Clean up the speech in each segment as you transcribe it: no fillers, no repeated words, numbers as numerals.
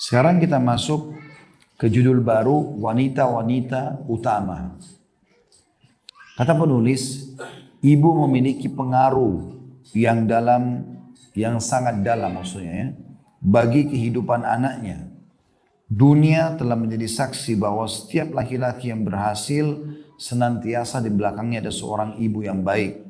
Sekarang kita masuk ke judul baru, wanita-wanita utama. Kata penulis, ibu memiliki pengaruh yang sangat dalam maksudnya ya, bagi kehidupan anaknya. Dunia telah menjadi saksi bahwa setiap laki-laki yang berhasil senantiasa di belakangnya ada seorang ibu yang baik,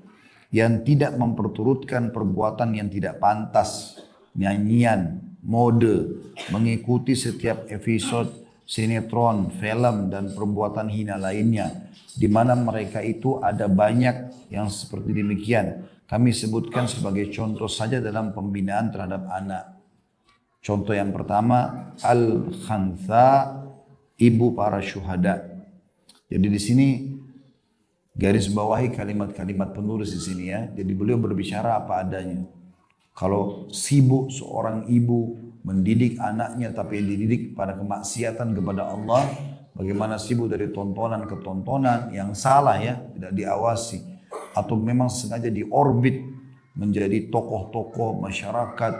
yang tidak memperturutkan perbuatan yang tidak pantas, nyanyian, mode, mengikuti setiap episode sinetron, film, dan perbuatan hina lainnya, di mana mereka itu ada banyak yang seperti demikian. Kami sebutkan sebagai contoh saja dalam pembinaan terhadap anak. Contoh yang pertama, Al-Khantha, ibu para syuhada. Jadi di sini garis bawahi kalimat-kalimat penulis di sini ya. Jadi beliau berbicara apa adanya. Kalau sibuk seorang ibu mendidik anaknya tapi dididik pada kemaksiatan kepada Allah, bagaimana sibuk dari tontonan ke tontonan yang salah ya, tidak diawasi, atau memang sengaja diorbit menjadi tokoh-tokoh masyarakat,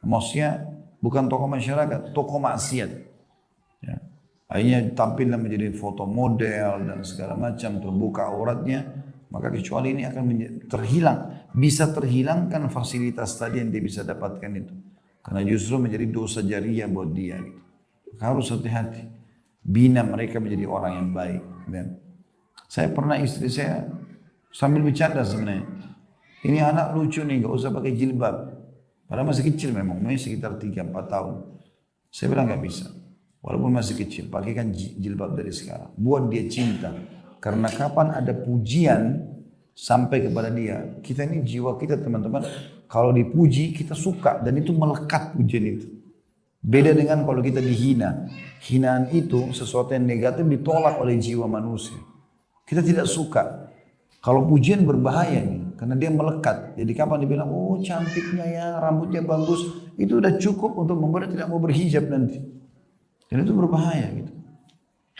maksudnya bukan tokoh masyarakat, tokoh maksiat. Ya. Akhirnya tampillah menjadi foto model dan segala macam, terbuka auratnya, maka kecuali ini akan terhilang, bisa terhilangkan fasilitas tadi yang dia bisa dapatkan itu. Karena justru menjadi dosa jariah buat dia. Gitu. Harus hati-hati, bina mereka menjadi orang yang baik. Dan saya pernah istri saya sambil bercanda sebenarnya, ini anak lucu nih, gak usah pakai jilbab. Padahal masih kecil memang, sekitar 3-4 tahun. Saya bilang gak bisa. Walaupun masih kecil, pakaikan jilbab dari sekarang. Buat dia cinta. Karena kapan ada pujian sampai kepada dia. Kita ini jiwa kita teman-teman, kalau dipuji kita suka dan itu melekat pujian itu. Beda dengan kalau kita dihina. Hinaan itu sesuatu yang negatif ditolak oleh jiwa manusia. Kita tidak suka. Kalau pujian berbahaya nih, karena dia melekat. Jadi kapan dibilang, oh cantiknya ya, rambutnya bagus, itu udah cukup untuk membuat tidak mau berhijab nanti. Dan itu berbahaya gitu.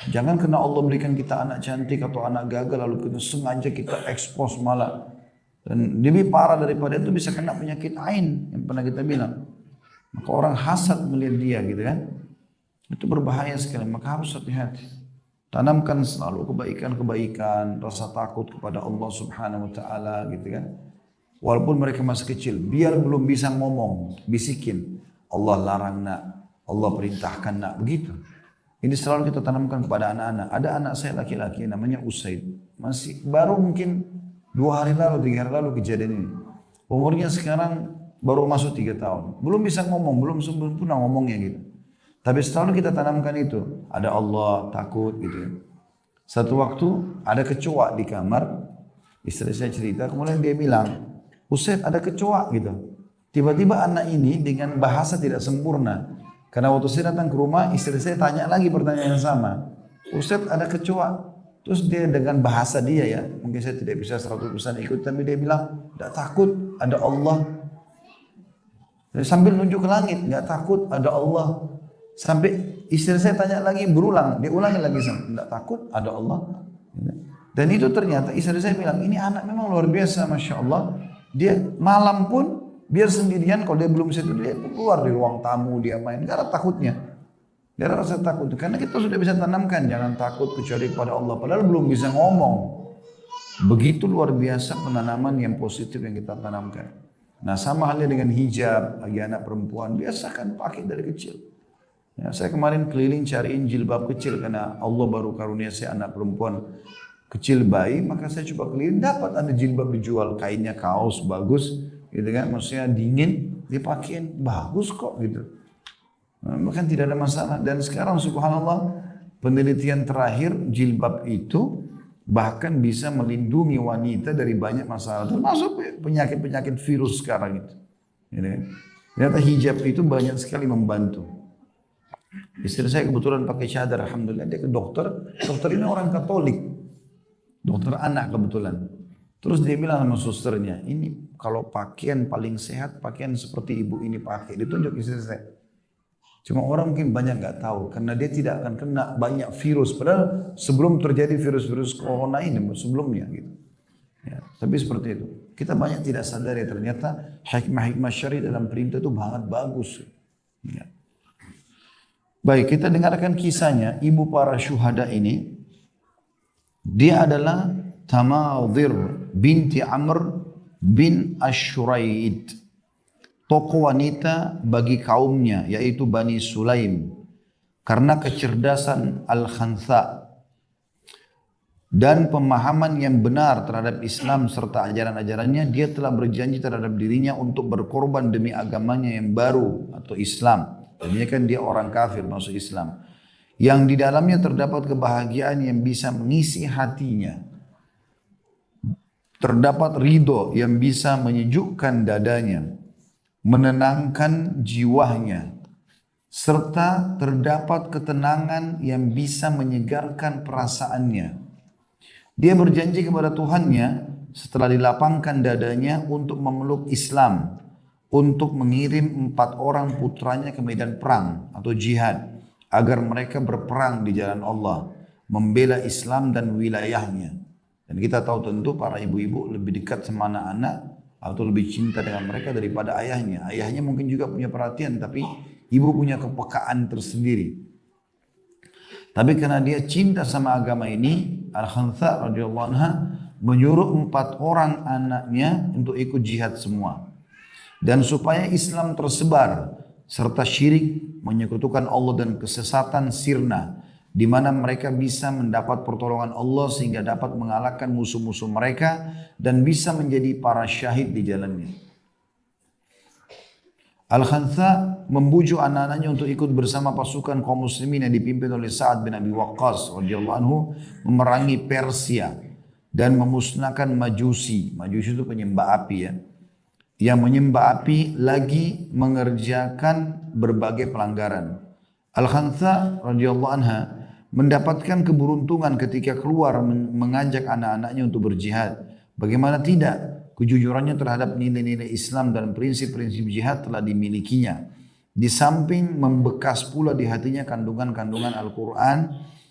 Jangan karena Allah berikan kita anak cantik atau anak gagal lalu kita sengaja kita ekspos malah. Dan lebih parah daripada itu bisa kena penyakit ain yang pernah kita bilang. Maka orang hasad melihat dia gitu kan. Itu berbahaya sekali, maka harus hati-hati. Tanamkan selalu kebaikan-kebaikan, rasa takut kepada Allah Subhanahu wa taala gitu kan. Walaupun mereka masih kecil, biar belum bisa ngomong, bisikin. Allah larang nak, Allah perintahkan nak, begitu. Ini selalu kita tanamkan kepada anak-anak. Ada anak saya laki-laki namanya Usaid. Masih baru mungkin 2 hari lalu, 3 hari lalu kejadian ini. Umurnya sekarang baru masuk 3 tahun. Belum bisa ngomong, belum sempurna ngomongnya gitu. Tapi selalu kita tanamkan itu. Ada Allah, takut gitu. Satu waktu ada kecoa di kamar. Istri saya cerita, kemudian dia bilang, Usaid ada kecoa gitu. Tiba-tiba anak ini dengan bahasa tidak sempurna. Karena waktu saya datang ke rumah, istri saya tanya lagi pertanyaan yang sama. Ustaz ada kecoa. Terus dia dengan bahasa dia ya, mungkin saya tidak bisa 100% ikut, tapi dia bilang, tidak takut, ada Allah. Dan sambil nunjuk ke langit, tidak takut, ada Allah. Sampai istri saya tanya lagi, berulang, dia ulangi lagi, tidak takut, ada Allah. Dan itu ternyata istri saya bilang, ini anak memang luar biasa, Masya Allah. Dia malam pun, biar sendirian, kalau dia belum situ, dia keluar di ruang tamu, dia main. Karena takutnya. Dia rasa takut. Karena kita sudah bisa tanamkan. Jangan takut kecuali kepada Allah. Padahal belum bisa ngomong. Begitu luar biasa penanaman yang positif yang kita tanamkan. Nah sama halnya dengan hijab. Bagi anak perempuan. Biasakan pakai dari kecil. Ya, saya kemarin keliling cariin jilbab kecil. Karena Allah baru karunia saya anak perempuan kecil bayi. Maka saya coba keliling. Dapat ada jilbab dijual. Kainnya kaos bagus. Gitu kan, maksudnya dingin, dipakein bagus kok gitu. Bahkan tidak ada masalah. Dan sekarang subhanallah penelitian terakhir jilbab itu bahkan bisa melindungi wanita dari banyak masalah, termasuk penyakit-penyakit virus sekarang itu. Ternyata hijab itu banyak sekali membantu. Istri saya kebetulan pakai cadar, alhamdulillah dia ke dokter. Dokter ini orang Katolik, dokter anak kebetulan. Terus dia bilang sama susternya, ini kalau pakaian paling sehat, pakaian seperti ibu ini pakai. Ditunjuk istri saya. Cuma orang mungkin banyak nggak tahu, karena dia tidak akan kena banyak virus. Padahal sebelum terjadi virus-virus corona ini, sebelumnya gitu. Ya, tapi seperti itu. Kita banyak tidak sadar ya ternyata hikmah-hikmah syari dalam perintah itu sangat bagus. Ya. Baik, kita dengarkan kisahnya. Ibu para syuhada ini, dia adalah Tamadhir binti Amr bin Ashuraid, tokoh wanita bagi kaumnya, yaitu Bani Sulaim. Karena kecerdasan Al-Khantha dan pemahaman yang benar terhadap Islam serta ajaran-ajarannya, dia telah berjanji terhadap dirinya untuk berkorban demi agamanya yang baru atau Islam. Tadinya kan dia orang kafir masuk Islam, yang di dalamnya terdapat kebahagiaan yang bisa mengisi hatinya, terdapat ridho yang bisa menyejukkan dadanya, menenangkan jiwanya, serta terdapat ketenangan yang bisa menyegarkan perasaannya. Dia berjanji kepada Tuhannya setelah dilapangkan dadanya untuk memeluk Islam, untuk mengirim 4 orang putranya ke medan perang atau jihad, agar mereka berperang di jalan Allah, membela Islam dan wilayahnya. Dan kita tahu tentu para ibu-ibu lebih dekat sama anak-anak atau lebih cinta dengan mereka daripada ayahnya. Ayahnya mungkin juga punya perhatian, tapi ibu punya kepekaan tersendiri. Tapi karena dia cinta sama agama ini, Al-Khantha radhiyallahu anha menyuruh 4 orang anaknya untuk ikut jihad semua. Dan supaya Islam tersebar serta syirik, menyekutukan Allah dan kesesatan sirna, di mana mereka bisa mendapat pertolongan Allah sehingga dapat mengalahkan musuh-musuh mereka dan bisa menjadi para syahid di jalannya. Al-Khantha membujuk anak-anaknya untuk ikut bersama pasukan kaum muslimin yang dipimpin oleh Sa'ad bin Abi Waqqas radhiyallahu anhu memerangi Persia dan memusnahkan Majusi. Majusi itu penyembah api ya. Yang menyembah api lagi mengerjakan berbagai pelanggaran. Al-Khantha radhiyallahu anha mendapatkan keberuntungan ketika keluar mengajak anak-anaknya untuk berjihad. Bagaimana tidak? Kejujurannya terhadap nilai-nilai Islam dan prinsip-prinsip jihad telah dimilikinya. Di samping membekas pula di hatinya kandungan-kandungan Al-Quran.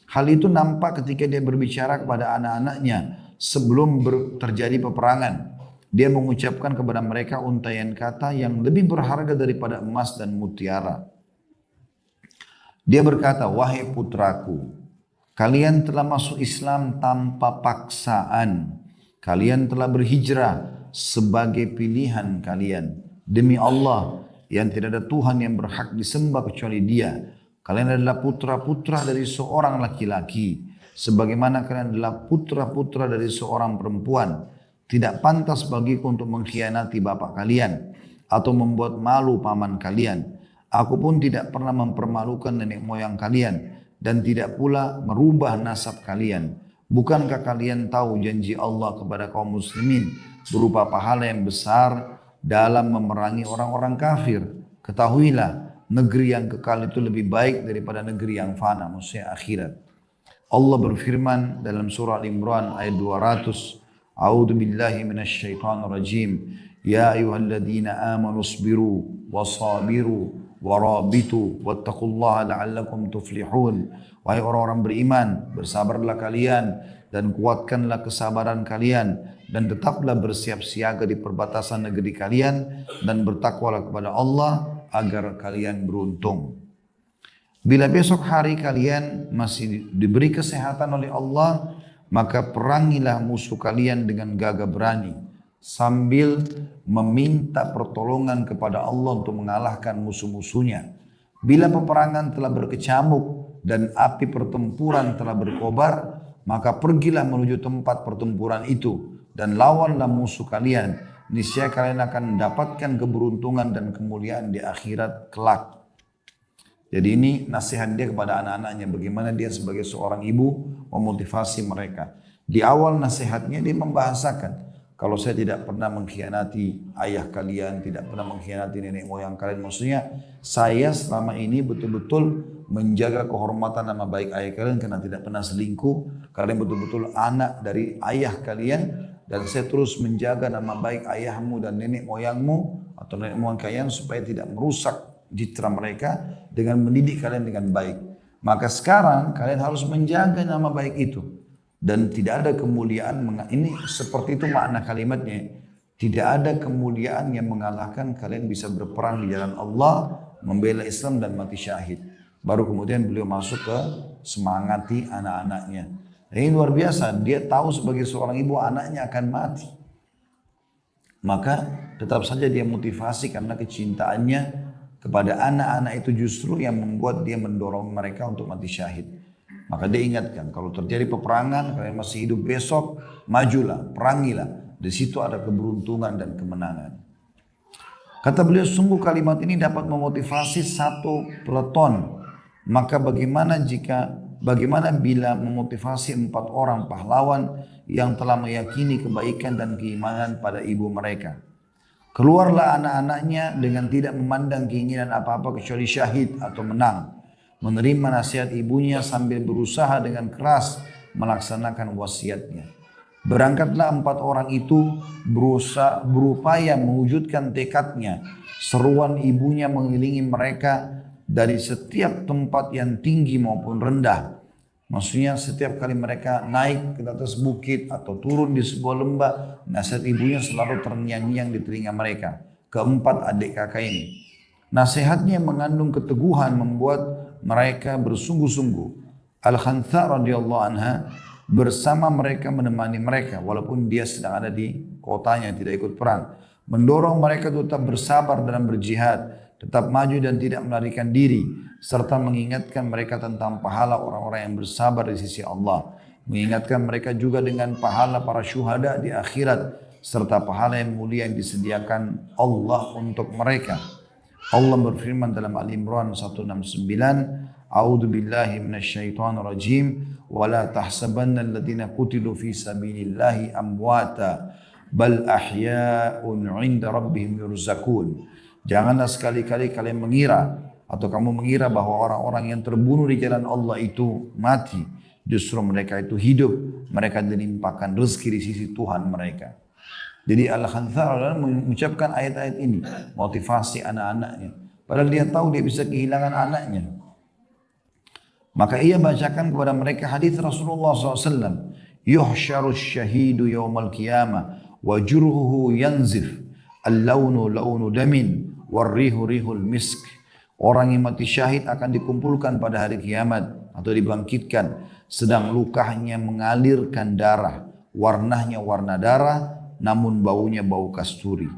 Hal itu nampak ketika dia berbicara kepada anak-anaknya sebelum terjadi peperangan. Dia mengucapkan kepada mereka untaian kata yang lebih berharga daripada emas dan mutiara. Dia berkata, wahai putraku, kalian telah masuk Islam tanpa paksaan. Kalian telah berhijrah sebagai pilihan kalian. Demi Allah yang tidak ada Tuhan yang berhak disembah kecuali Dia. Kalian adalah putra-putra dari seorang laki-laki, sebagaimana kalian adalah putra-putra dari seorang perempuan. Tidak pantas bagiku untuk mengkhianati bapak kalian atau membuat malu paman kalian. Aku pun tidak pernah mempermalukan nenek moyang kalian dan tidak pula merubah nasab kalian. Bukankah kalian tahu janji Allah kepada kaum muslimin berupa pahala yang besar dalam memerangi orang-orang kafir? Ketahuilah, negeri yang kekal itu lebih baik daripada negeri yang fana, maksudnya akhirat. Allah berfirman dalam surah Al-Imran ayat 200, A'udzu billahi minasyaitonir rajim. Ya ayyuhalladzina amanu isbiru wasabiru warabitu wattaqullaha la'allakum tuflihun. Wahai orang-orang beriman, bersabarlah kalian dan kuatkanlah kesabaran kalian dan tetaplah bersiap siaga di perbatasan negeri kalian dan bertakwalah kepada Allah agar kalian beruntung. Bila besok hari kalian masih diberi kesehatan oleh Allah, maka perangilah musuh kalian dengan gagah berani sambil meminta pertolongan kepada Allah untuk mengalahkan musuh-musuhnya. Bila peperangan telah berkecamuk dan api pertempuran telah berkobar, maka pergilah menuju tempat pertempuran itu dan lawanlah musuh kalian. Niscaya kalian akan mendapatkan keberuntungan dan kemuliaan di akhirat kelak. Jadi ini nasihat dia kepada anak-anaknya, bagaimana dia sebagai seorang ibu memotivasi mereka. Di awal nasihatnya dia membahasakan, kalau saya tidak pernah mengkhianati ayah kalian, tidak pernah mengkhianati nenek moyang kalian, maksudnya saya selama ini betul-betul menjaga kehormatan nama baik ayah kalian karena tidak pernah selingkuh, kalian betul-betul anak dari ayah kalian, dan saya terus menjaga nama baik ayahmu dan nenek moyangmu atau nenek moyang kalian supaya tidak merusak citra mereka dengan mendidik kalian dengan baik. Maka sekarang kalian harus menjaga nama baik itu. Dan tidak ada kemuliaan, ini seperti itu makna kalimatnya. Tidak ada kemuliaan yang mengalahkan kalian bisa berperang di jalan Allah, membela Islam dan mati syahid. Baru kemudian beliau masuk ke semangati anak-anaknya. Ini luar biasa, dia tahu sebagai seorang ibu anaknya akan mati. Maka tetap saja dia motivasi karena kecintaannya kepada anak-anak itu justru yang membuat dia mendorong mereka untuk mati syahid. Maka dia ingatkan, kalau terjadi peperangan, kalian masih hidup besok, majulah, perangilah. Di situ ada keberuntungan dan kemenangan. Kata beliau, sungguh kalimat ini dapat memotivasi satu peleton. Maka bagaimana bila memotivasi 4 orang pahlawan yang telah meyakini kebaikan dan keimanan pada ibu mereka. Keluarlah anak-anaknya dengan tidak memandang keinginan apa-apa kecuali syahid atau menang. Menerima nasihat ibunya sambil berusaha dengan keras melaksanakan wasiatnya. Berangkatlah 4 orang itu berupaya mewujudkan tekadnya. Seruan ibunya mengiringi mereka dari setiap tempat yang tinggi maupun rendah. Maksudnya setiap kali mereka naik ke atas bukit atau turun di sebuah lembah, nasihat ibunya selalu terngiang-ngiang di telinga mereka. Keempat adik kakak ini. Nasihatnya mengandung keteguhan membuat mereka bersungguh-sungguh. Al-Khantha radhiyallahu anha bersama mereka menemani mereka walaupun dia sedang ada di kotanya tidak ikut perang. Mendorong mereka tetap bersabar dalam berjihad, tetap maju dan tidak melarikan diri, serta mengingatkan mereka tentang pahala orang-orang yang bersabar di sisi Allah. Mengingatkan mereka juga dengan pahala para syuhada di akhirat, serta pahala yang mulia yang disediakan Allah untuk mereka. Allah berfirman dalam Al-Imran 169, A'udzu billahi minasyaitonir rajim, wa la tahsabanna alladziina qutilu fi sabilillahi amwata, bal ahya'un 'inda rabbihim yurzaqun. Janganlah sekali-kali kalian mengira atau kamu mengira bahwa orang-orang yang terbunuh di jalan Allah itu mati. Justru mereka itu hidup. Mereka dilimpahkan rezeki di sisi Tuhan mereka. Jadi Al-Khanthar mengucapkan ayat-ayat ini. Motivasi anak-anaknya. Padahal dia tahu dia bisa kehilangan anaknya. Maka ia bacakan kepada mereka hadis Rasulullah SAW. Yuhsyarus syahidu yawmal qiyamah wa jurhuhu yanzif. Al-launu launu damin warrihu rihul misk. Orang yang mati syahid akan dikumpulkan pada hari kiamat atau dibangkitkan. Sedang lukanya mengalirkan darah. Warnanya warna darah namun baunya bau kasturi.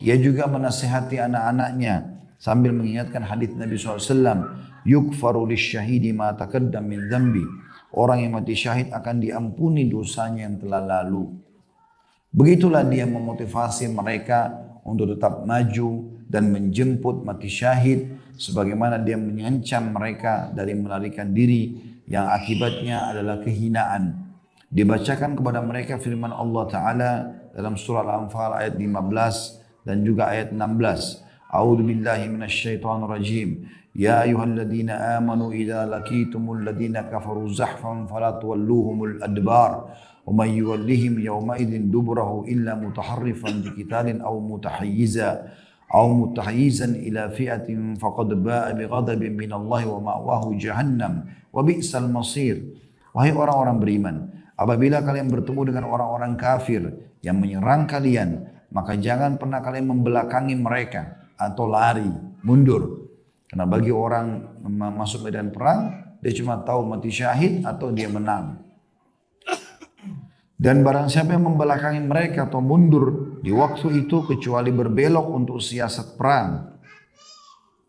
Ia juga menasihati anak-anaknya sambil mengingatkan hadis Nabi SAW. Yukfaru lisyahidi ma taqaddam min dhanbi. Orang yang mati syahid akan diampuni dosanya yang telah lalu. Begitulah dia memotivasi mereka untuk tetap maju dan menjemput mati syahid. Sebagaimana dia mengancam mereka dari melarikan diri yang akibatnya adalah kehinaan. Dibacakan kepada mereka firman Allah Ta'ala dalam surah Al-Anfal ayat 15 dan juga ayat 16. A'udzu billahi minasyaitonir rajim. Ya ayyuhalladzina amanu idza laqitumul ladzina kafaru zahfan fala tuwalluhumul adbar. Wa may yuwallihim yawma idzin duburahu illa mutaharrifan liqitalin aw mutahayyizan ila fi'atin faqad ba'a bighadabin minallahi wa ma'wahu jahannam wa bi'sal masir. Wahai orang-orang beriman, apabila kalian bertemu dengan orang-orang kafir yang menyerang kalian, maka jangan pernah kalian membelakangi mereka atau lari, mundur. Karena bagi orang masuk medan perang, dia cuma tahu mati syahid atau dia menang. Dan barang siapa yang membelakangi mereka atau mundur di waktu itu kecuali berbelok untuk siasat perang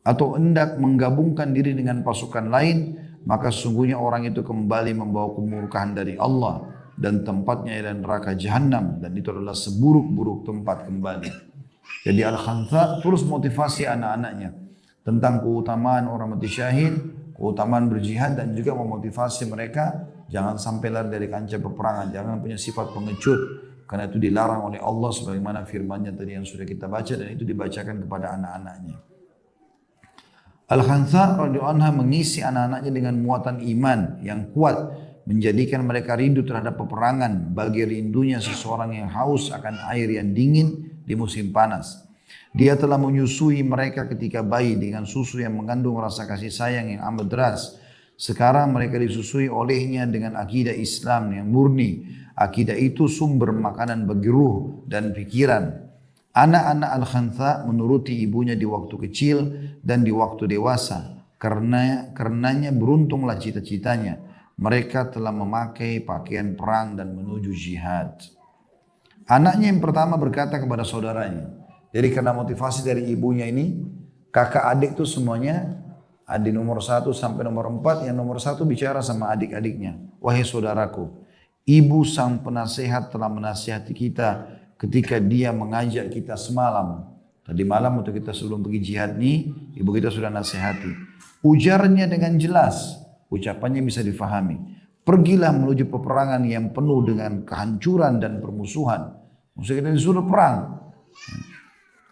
atau hendak menggabungkan diri dengan pasukan lain, maka sesungguhnya orang itu kembali membawa kemurkaan dari Allah dan tempatnya adalah neraka jahanam dan itu adalah seburuk-buruk tempat kembali. Jadi Al-Khantha terus motivasi anak-anaknya tentang keutamaan orang mati syahid, keutamaan berjihad dan juga memotivasi mereka jangan sampai lari dari kancah peperangan, jangan punya sifat pengecut karena itu dilarang oleh Allah sebagaimana firman-Nya tadi yang sudah kita baca dan itu dibacakan kepada anak-anaknya. Al-Khantha radhiyallahu anha mengisi anak-anaknya dengan muatan iman yang kuat, menjadikan mereka rindu terhadap peperangan bagi rindunya seseorang yang haus akan air yang dingin di musim panas. Dia telah menyusui mereka ketika bayi dengan susu yang mengandung rasa kasih sayang yang amat deras. Sekarang mereka disusui olehnya dengan akidah Islam yang murni. Akidah itu sumber makanan bagi ruh dan pikiran. Anak-anak Al-Khantha menuruti ibunya di waktu kecil dan di waktu dewasa. karenanya beruntunglah cita-citanya. Mereka telah memakai pakaian perang dan menuju jihad. Anaknya yang pertama berkata kepada saudaranya. Jadi karena motivasi dari ibunya ini, kakak adik itu semuanya, adik nomor 1 sampai nomor 4, yang nomor 1 bicara sama adik-adiknya. Wahai saudaraku, ibu sang penasehat telah menasihati kita ketika dia mengajak kita semalam. Tadi malam waktu kita sebelum pergi jihad nih, ibu kita sudah nasihati. Ujarnya dengan jelas, ucapannya bisa difahami. Pergilah menuju peperangan yang penuh dengan kehancuran dan permusuhan. Maksudnya kita disuruh perang.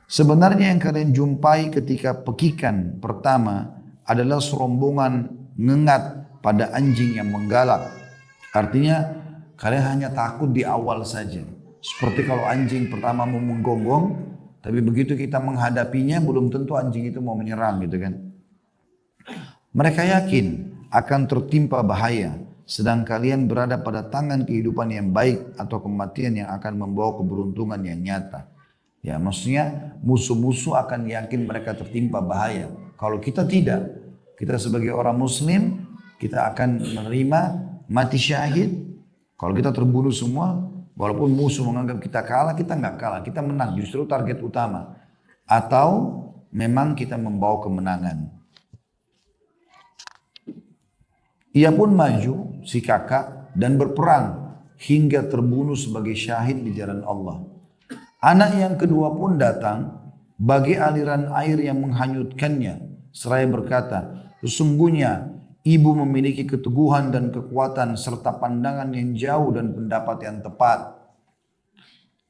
Sebenarnya yang kalian jumpai ketika pekikan pertama adalah serombongan ngengat pada anjing yang menggalak. Artinya kalian hanya takut di awal saja. Seperti kalau anjing pertama mau menggonggong, tapi begitu kita menghadapinya belum tentu anjing itu mau menyerang gitu kan. Mereka yakin akan tertimpa bahaya, sedang kalian berada pada tangan kehidupan yang baik atau kematian yang akan membawa keberuntungan yang nyata. Ya, maksudnya musuh-musuh akan yakin mereka tertimpa bahaya. Kalau kita tidak, kita sebagai orang muslim, kita akan menerima mati syahid. Kalau kita terbunuh semua, walaupun musuh menganggap kita kalah, kita nggak kalah, kita menang. Justru target utama. Atau memang kita membawa kemenangan. Ia pun maju, si kakak, dan berperang hingga terbunuh sebagai syahid di jalan Allah. Anak yang kedua pun datang bagi aliran air yang menghanyutkannya. Seraya berkata, sesungguhnya ibu memiliki keteguhan dan kekuatan serta pandangan yang jauh dan pendapat yang tepat.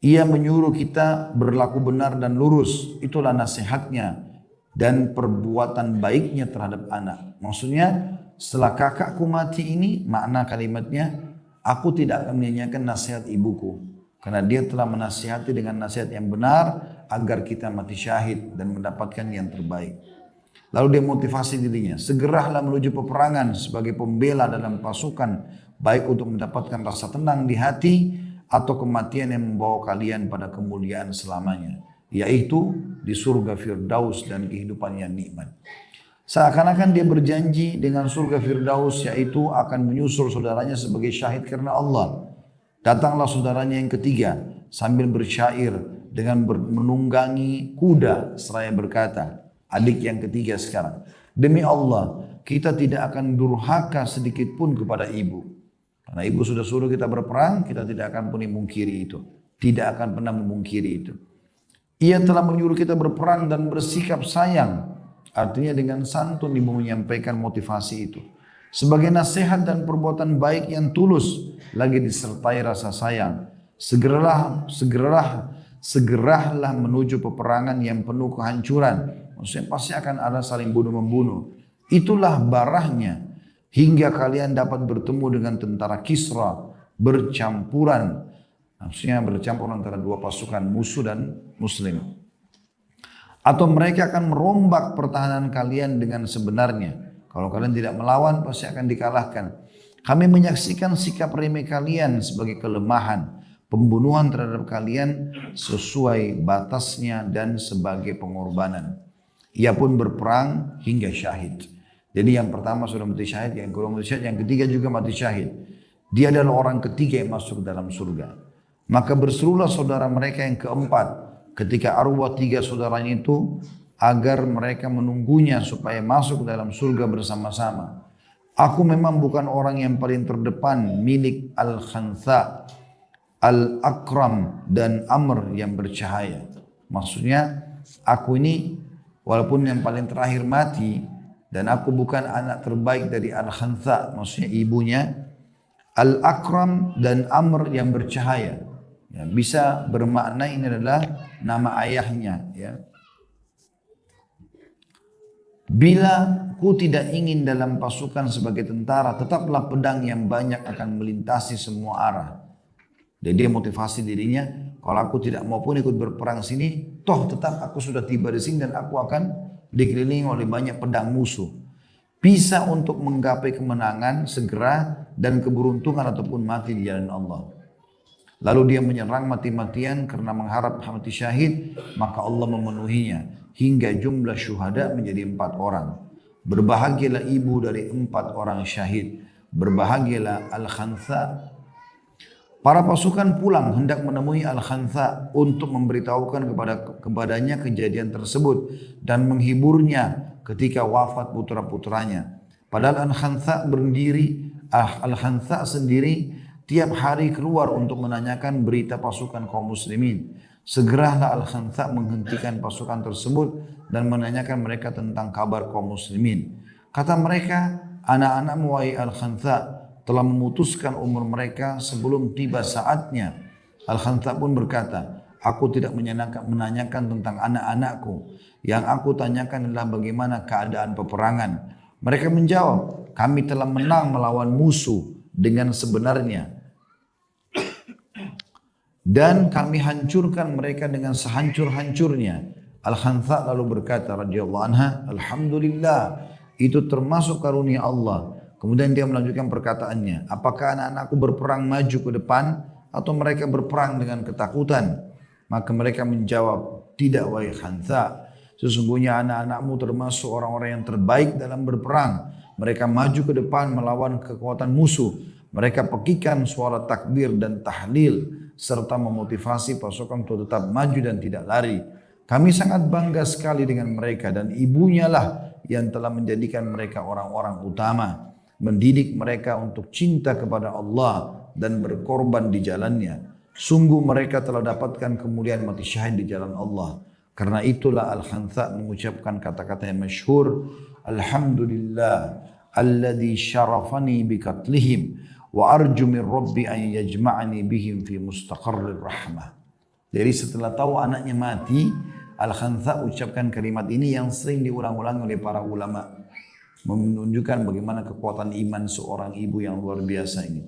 Ia menyuruh kita berlaku benar dan lurus. Itulah nasihatnya dan perbuatan baiknya terhadap anak. Maksudnya, setelah kakakku mati ini, makna kalimatnya, aku tidak akan menyanyiakan nasihat ibuku. Karena dia telah menasihati dengan nasihat yang benar agar kita mati syahid dan mendapatkan yang terbaik. Lalu dia motivasi dirinya, segeralah menuju peperangan sebagai pembela dalam pasukan, baik untuk mendapatkan rasa tenang di hati atau kematian yang membawa kalian pada kemuliaan selamanya, yaitu di surga Firdaus dan kehidupan yang nikmat. Seakan-akan dia berjanji dengan surga Firdaus, yaitu akan menyusul saudaranya sebagai syahid karena Allah. Datanglah saudaranya yang ketiga sambil bersyair dengan menunggangi kuda seraya berkata, adik yang ketiga sekarang, demi Allah kita tidak akan durhaka sedikit pun kepada ibu. Karena ibu sudah suruh kita berperang, kita tidak akan pernah memungkiri itu. Tidak akan pernah memungkiri itu. Ia telah menyuruh kita berperang dan bersikap sayang. Artinya dengan santun ibu menyampaikan motivasi itu. Sebagai nasihat dan perbuatan baik yang tulus, lagi disertai rasa sayang. Segeralah menuju peperangan yang penuh kehancuran. Maksudnya pasti akan ada saling bunuh-membunuh. Itulah barahnya. Hingga kalian dapat bertemu dengan tentara Kisra bercampuran. Maksudnya bercampur antara dua pasukan musuh dan muslim. Atau mereka akan merombak pertahanan kalian dengan sebenarnya. Kalau kalian tidak melawan pasti akan dikalahkan. Kami menyaksikan sikap remeh kalian sebagai kelemahan. Pembunuhan terhadap kalian sesuai batasnya dan sebagai pengorbanan. Ia pun berperang hingga syahid. Jadi yang pertama sudah mati syahid, yang kedua mati syahid, yang ketiga juga mati syahid. Dia adalah orang ketiga yang masuk dalam surga. Maka berserulah saudara mereka yang keempat ketika arwah tiga saudaranya itu agar mereka menunggunya supaya masuk dalam surga bersama-sama. Aku memang bukan orang yang paling terdepan milik Al-Khantha, Al-Akram dan Amr yang bercahaya. Maksudnya aku ini walaupun yang paling terakhir mati dan aku bukan anak terbaik dari Al-Khantha, maksudnya ibunya, Al-Akram dan Amr yang bercahaya. Ya, bisa bermakna ini adalah nama ayahnya. Ya. Bila ku tidak ingin dalam pasukan sebagai tentara, tetaplah pedang yang banyak akan melintasi semua arah. Jadi dia motivasi dirinya, kalau aku tidak mau pun ikut berperang sini, toh tetap aku sudah tiba di sini dan aku akan dikelilingi oleh banyak pedang musuh. Bisa untuk menggapai kemenangan segera dan keberuntungan ataupun mati di jalan Allah. Lalu dia menyerang mati-matian karena mengharap mati syahid, maka Allah memenuhinya hingga jumlah syuhada menjadi 4 orang. Berbahagialah ibu dari 4 orang syahid. Berbahagialah Al-Khantha. Para pasukan pulang hendak menemui Al-Khantha untuk memberitahukan kepadanya kejadian tersebut dan menghiburnya ketika wafat putra-putranya. Padahal Al-Khantha sendiri tiap hari keluar untuk menanyakan berita pasukan kaum muslimin. Segeralah Al-Khantha menghentikan pasukan tersebut dan menanyakan mereka tentang kabar kaum muslimin. Kata mereka, anak-anakmu wahai Al-Khantha telah memutuskan umur mereka sebelum tiba saatnya. Al-Khantha pun berkata, aku tidak menanyakan tentang anak-anakku. Yang aku tanyakan adalah bagaimana keadaan peperangan. Mereka menjawab, kami telah menang melawan musuh dengan sebenarnya. Dan kami hancurkan mereka dengan sehancur-hancurnya. Al-Khantha lalu berkata radhiyallahu anha, alhamdulillah, itu termasuk karunia Allah. Kemudian dia melanjutkan perkataannya, apakah anak-anakku berperang maju ke depan atau mereka berperang dengan ketakutan? Maka mereka menjawab, tidak wahai Khantha, sesungguhnya anak-anakmu termasuk orang-orang yang terbaik dalam berperang. Mereka maju ke depan melawan kekuatan musuh. Mereka pekikan suara takbir dan tahlil serta memotivasi pasukan untuk tetap maju dan tidak lari. Kami sangat bangga sekali dengan mereka dan ibunya lah yang telah menjadikan mereka orang-orang utama. Mendidik mereka untuk cinta kepada Allah dan berkorban di jalannya. Sungguh mereka telah dapatkan kemuliaan mati syahid di jalan Allah. Karena itulah Al-Khantha mengucapkan kata-kata yang masyhur, alhamdulillah alladhi syarafani bikatlihim wa arju min rabbi an yajma'ani bihim fi mustaqarrir rahmah. Jadi setelah tahu anaknya mati, Al-Khantha ucapkan kalimat ini yang sering diulang-ulang oleh para ulama, menunjukkan bagaimana kekuatan iman seorang ibu yang luar biasa ini.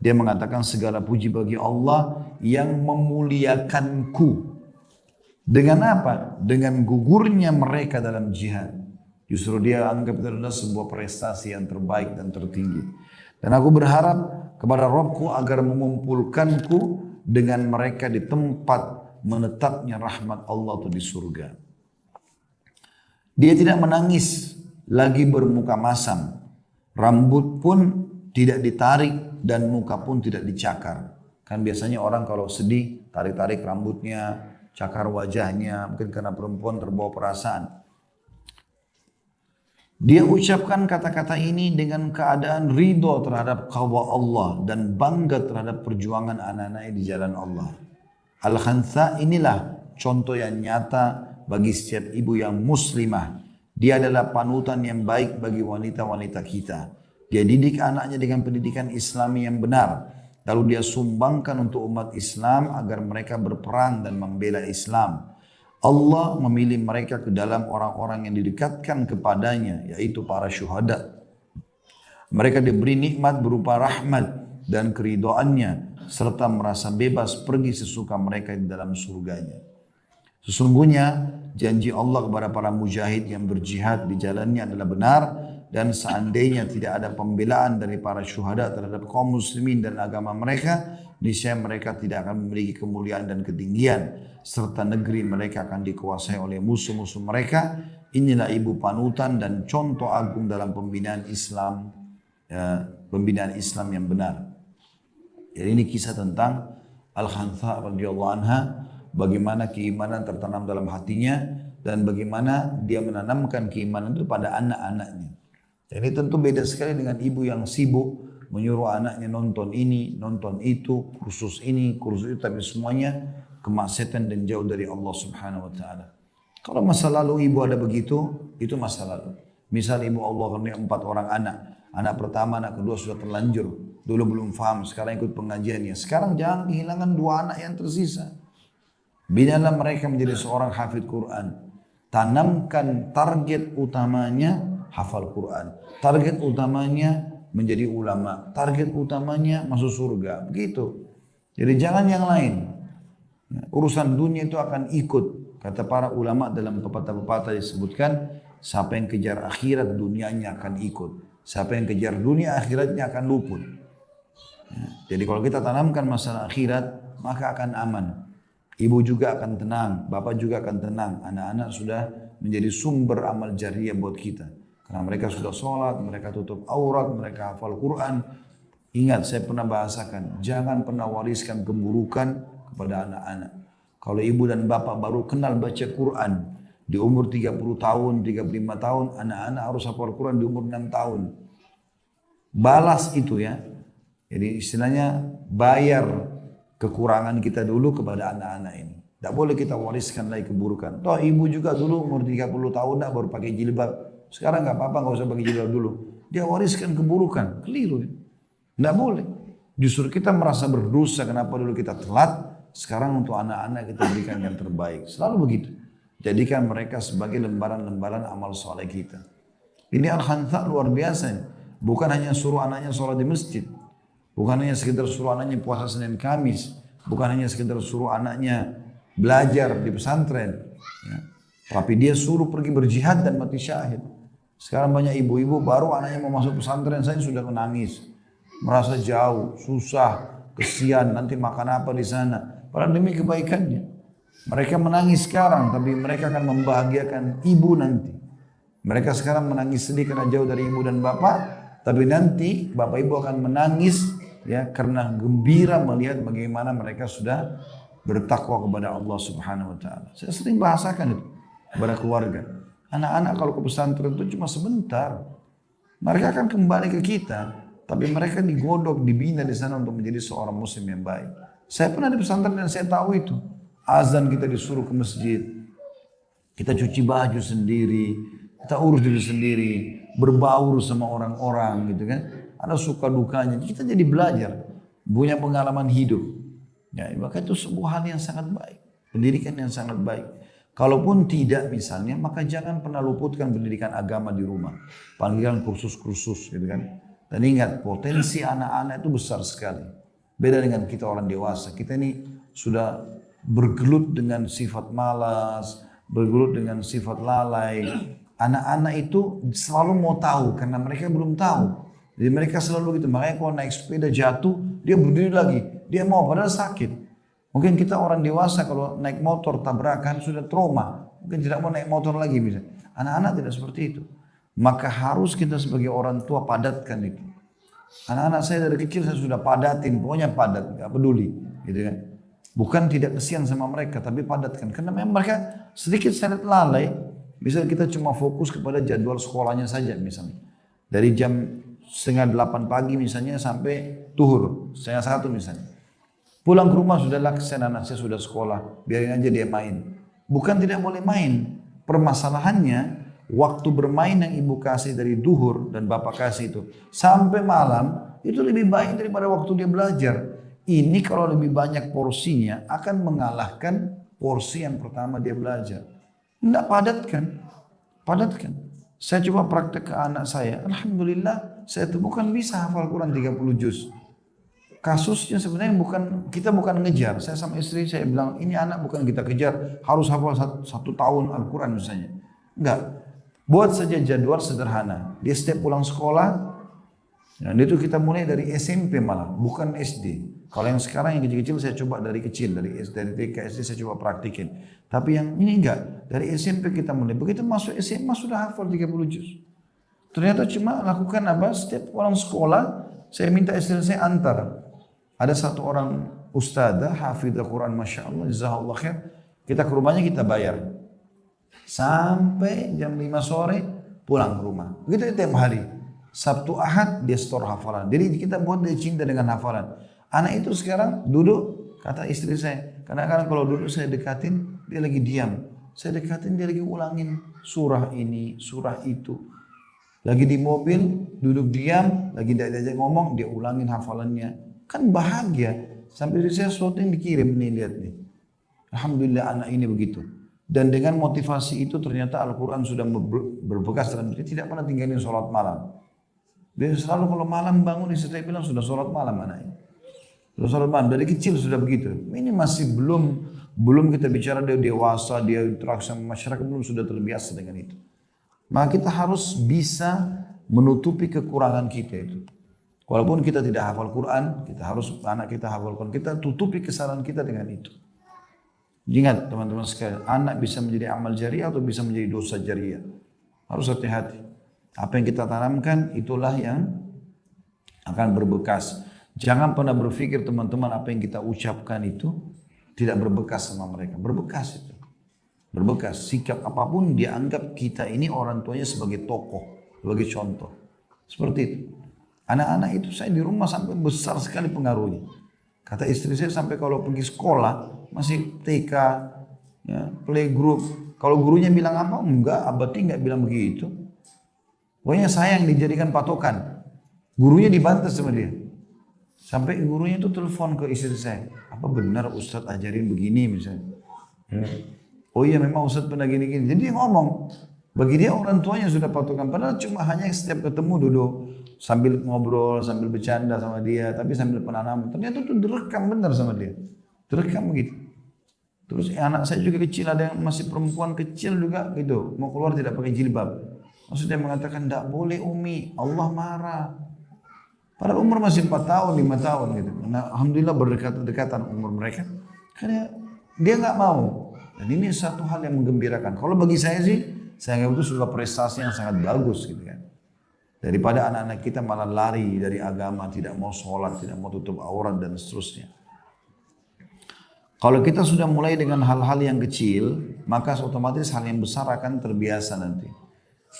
Dia mengatakan segala puji bagi Allah yang memuliakanku. Dengan apa? Dengan gugurnya mereka dalam jihad. Justru dia anggap itu adalah sebuah prestasi yang terbaik dan tertinggi. Dan aku berharap kepada Rabbku agar mengumpulkanku dengan mereka di tempat menetapnya rahmat Allah itu di surga. Dia tidak menangis lagi bermuka masam, rambut pun tidak ditarik dan muka pun tidak dicakar. Kan biasanya orang kalau sedih tarik-tarik rambutnya, cakar wajahnya, mungkin karena perempuan terbawa perasaan. Dia ucapkan kata-kata ini dengan keadaan ridho terhadap qada Allah dan bangga terhadap perjuangan anak-anaknya di jalan Allah. Al-Khantha inilah contoh yang nyata bagi setiap ibu yang muslimah. Dia adalah panutan yang baik bagi wanita-wanita kita. Dia didik anaknya dengan pendidikan Islami yang benar. Lalu dia sumbangkan untuk umat Islam agar mereka berperang dan membela Islam. Allah memilih mereka ke dalam orang-orang yang didekatkan kepadanya, yaitu para syuhada. Mereka diberi nikmat berupa rahmat dan keridhaannya, serta merasa bebas pergi sesuka mereka di dalam surganya. Sesungguhnya janji Allah kepada para mujahid yang berjihad di jalannya adalah benar, dan seandainya tidak ada pembelaan dari para syuhada terhadap kaum muslimin dan agama mereka, niscaya mereka tidak akan memiliki kemuliaan dan ketinggian, serta negeri mereka akan dikuasai oleh musuh-musuh mereka. Inilah ibu panutan dan contoh agung dalam pembinaan Islam, pembinaan Islam yang benar. Jadi ini kisah tentang Al-Khantha radhiyallahu anha, bagaimana keimanan tertanam dalam hatinya dan bagaimana dia menanamkan keimanan itu pada anak-anaknya. Jadi tentu beda sekali dengan ibu yang sibuk menyuruh anaknya nonton ini, nonton itu, kursus ini, kursus itu, tapi semuanya kemaksiatan dan jauh dari Allah Subhanahu wa taala. Kalau masa lalu ibu ada begitu, itu masa lalu. Misal ibu Allah punya 4 orang anak. Anak pertama, anak kedua sudah terlanjur. Dulu belum paham, sekarang ikut pengajiannya. Sekarang jangan kehilangan 2 anak yang tersisa. Binalah mereka menjadi seorang hafid Quran. Tanamkan target utamanya hafal Quran. Target utamanya menjadi ulama. Target utamanya masuk surga. Begitu. Jadi jangan yang lain. Urusan dunia itu akan ikut. Kata para ulama dalam pepatah-pepatah disebutkan, siapa yang kejar akhirat dunianya akan ikut. Siapa yang kejar dunia akhiratnya akan luput. Jadi kalau kita tanamkan masalah akhirat, maka akan aman. Ibu juga akan tenang, bapak juga akan tenang. Anak-anak sudah menjadi sumber amal jariah buat kita. Karena mereka sudah sholat, mereka tutup aurat, mereka hafal Quran. Ingat, saya pernah bahasakan, jangan pernah wariskan keburukan kepada anak-anak. Kalau ibu dan bapak baru kenal baca Quran di umur 30 tahun, 35 tahun, anak-anak harus hafal Quran di umur 6 tahun. Balas itu ya. Jadi istilahnya bayar kekurangan kita dulu kepada anak-anak ini. Tidak boleh kita wariskan lagi keburukan. Toh ibu juga dulu umur 30 tahun baru pakai jilbab. Sekarang nggak apa-apa, nggak usah pakai jilbab dulu. Dia wariskan keburukan, keliru. Tidak boleh. Justru kita merasa berdosa kenapa dulu kita telat. Sekarang untuk anak-anak kita berikan yang terbaik. Selalu begitu. Jadikan mereka sebagai lembaran-lembaran amal soleh kita. Ini Al-Khansa luar biasa. Bukan hanya suruh anaknya sholat di masjid. Bukan hanya sekedar suruh anaknya puasa Senin Kamis. Bukan hanya sekedar suruh anaknya belajar di pesantren. Ya. Tapi dia suruh pergi berjihad dan mati syahid. Sekarang banyak ibu-ibu baru anaknya mau masuk pesantren saya sudah menangis. Merasa jauh, susah, kesian, nanti makan apa di sana. Padahal demi kebaikannya. Mereka menangis sekarang, tapi mereka akan membahagiakan ibu nanti. Mereka sekarang menangis sedih karena jauh dari ibu dan bapak, tapi nanti bapak ibu akan menangis ya karena gembira melihat bagaimana mereka sudah bertakwa kepada Allah Subhanahu wa taala. Saya sering bahasakan itu kepada keluarga. Anak-anak kalau ke pesantren itu cuma sebentar. Mereka akan kembali ke kita. Tapi mereka digodok, dibina di sana untuk menjadi seorang muslim yang baik. Saya pernah di pesantren dan saya tahu itu. Azan kita disuruh ke masjid. Kita cuci baju sendiri. Kita urus diri sendiri. Berbaur sama orang-orang gitu kan. Ada suka dukanya. Kita jadi belajar. Punya pengalaman hidup. Ya, maka itu sebuah hal yang sangat baik. Pendidikan yang sangat baik. Kalaupun tidak misalnya, maka jangan pernah luputkan pendidikan agama di rumah. Panggilan kursus-kursus gitu kan. Dan ingat, potensi anak-anak itu besar sekali. Beda dengan kita orang dewasa. Kita ini sudah bergelut dengan sifat malas, bergelut dengan sifat lalai. Anak-anak itu selalu mau tahu karena mereka belum tahu. Jadi mereka selalu gitu. Makanya kalau naik sepeda jatuh, dia berdiri lagi. Dia mau padahal sakit. Mungkin kita orang dewasa kalau naik motor tabrakan sudah trauma. Mungkin tidak mau naik motor lagi bisa. Anak-anak tidak seperti itu. Maka harus kita sebagai orang tua padatkan itu. Anak-anak saya dari kecil saya sudah padatin, pokoknya padat, gak peduli, gitu kan. Bukan tidak kesian sama mereka, tapi padatkan. Karena memang mereka sedikit sangat lalai. Misalnya kita cuma fokus kepada jadwal sekolahnya saja misalnya. Dari jam 7:30 pagi misalnya sampai zuhur, 1:30 misalnya. Pulang ke rumah sudah kesian anak saya sudah sekolah, biarin aja dia main. Bukan tidak boleh main, permasalahannya waktu bermain yang ibu kasih dari duhur dan bapak kasih itu sampai malam itu lebih baik daripada waktu dia belajar. Ini kalau lebih banyak porsinya akan mengalahkan porsi yang pertama dia belajar. Tidak padatkan. Saya coba praktek ke anak saya. Alhamdulillah saya temukan bisa hafal Quran 30 juz. Kasusnya sebenarnya kita bukan ngejar. Saya sama istri saya bilang ini anak bukan kita kejar harus hafal satu tahun Al-Quran misalnya. Enggak. Buat saja jadwal sederhana. Dia setiap pulang sekolah, dan itu kita mulai dari SMP malah, bukan SD. Kalau yang sekarang yang kecil-kecil saya coba dari kecil, dari TK, SD saya coba praktikin. Tapi yang ini enggak, dari SMP kita mulai. Begitu masuk SMA sudah hafal 30 juz. Ternyata cuma lakukan apa? Setiap pulang sekolah, saya minta istri saya antar. Ada satu orang ustadzah, hafidh Al-Quran, Masya Allah, jazakallah khair. Kita ke rumahnya kita bayar. Sampai jam 5 sore pulang ke rumah. Begitu tiap hari. Sabtu Ahad dia store hafalan. Jadi kita buat dia cinta dengan hafalan. Anak itu sekarang duduk, kata istri saya. Kadang-kadang kalau duduk saya dekatin, dia lagi diam. Saya dekatin dia lagi ulangin surah ini, surah itu. Lagi di mobil, duduk diam, lagi tidak diajak ngomong, dia ulangin hafalannya. Kan bahagia. Sampai saya syuting dikirim nih, lihat nih. Alhamdulillah anak ini begitu. Dan dengan motivasi itu ternyata Al-Quran sudah berbekas dalam diri, tidak pernah tinggalin sholat malam. Dia selalu kalau malam bangun, istri saya bilang sudah sholat malam anaknya. Sudah sholat malam, dari kecil sudah begitu. Ini masih belum kita bicara dia dewasa, dia interaksi sama masyarakat, belum sudah terbiasa dengan itu. Maka kita harus bisa menutupi kekurangan kita itu. Walaupun kita tidak hafal Quran, kita harus anak kita hafal Quran, kita tutupi kesalahan kita dengan itu. Ingat teman-teman sekalian, anak bisa menjadi amal jariah atau bisa menjadi dosa jariah. Harus hati-hati. Apa yang kita tanamkan itulah yang akan berbekas. Jangan pernah berpikir teman-teman apa yang kita ucapkan itu tidak berbekas sama mereka. Berbekas itu. Berbekas. Sikap apapun dia anggap kita ini orang tuanya sebagai tokoh, sebagai contoh. Seperti itu. Anak-anak itu saya di rumah sampai besar sekali pengaruhnya. Kata istri saya sampai kalau pergi sekolah masih TK, ya, playgroup. Kalau gurunya bilang apa? Enggak, abadi enggak bilang begitu. Pokoknya saya yang dijadikan patokan. Gurunya dibantah sama dia. Sampai gurunya itu telepon ke istri saya. Apa benar Ustadz ajarin begini misalnya? Ya. Oh iya memang Ustadz pernah gini-gini. Jadi dia ngomong. Bagi dia orang tuanya sudah patokan. Padahal cuma hanya setiap ketemu duduk. Sambil ngobrol, sambil bercanda sama dia. Tapi sambil penanaman. Ternyata itu direkam benar sama dia. Direkam begitu. Terus anak saya juga kecil. Ada yang masih perempuan kecil juga gitu. Mau keluar tidak pakai jilbab. Maksudnya mengatakan tidak boleh Umi. Allah marah. Padahal umur masih 4 tahun, 5 tahun gitu. Nah, alhamdulillah berdekatan umur mereka. Karena dia nggak mau. Dan ini satu hal yang menggembirakan. Kalau bagi saya sih, saya anggap itu sudah prestasi yang sangat bagus gitu kan. Daripada anak-anak kita malah lari dari agama, tidak mau sholat, tidak mau tutup aurat dan seterusnya. Kalau kita sudah mulai dengan hal-hal yang kecil, maka otomatis hal yang besar akan terbiasa nanti.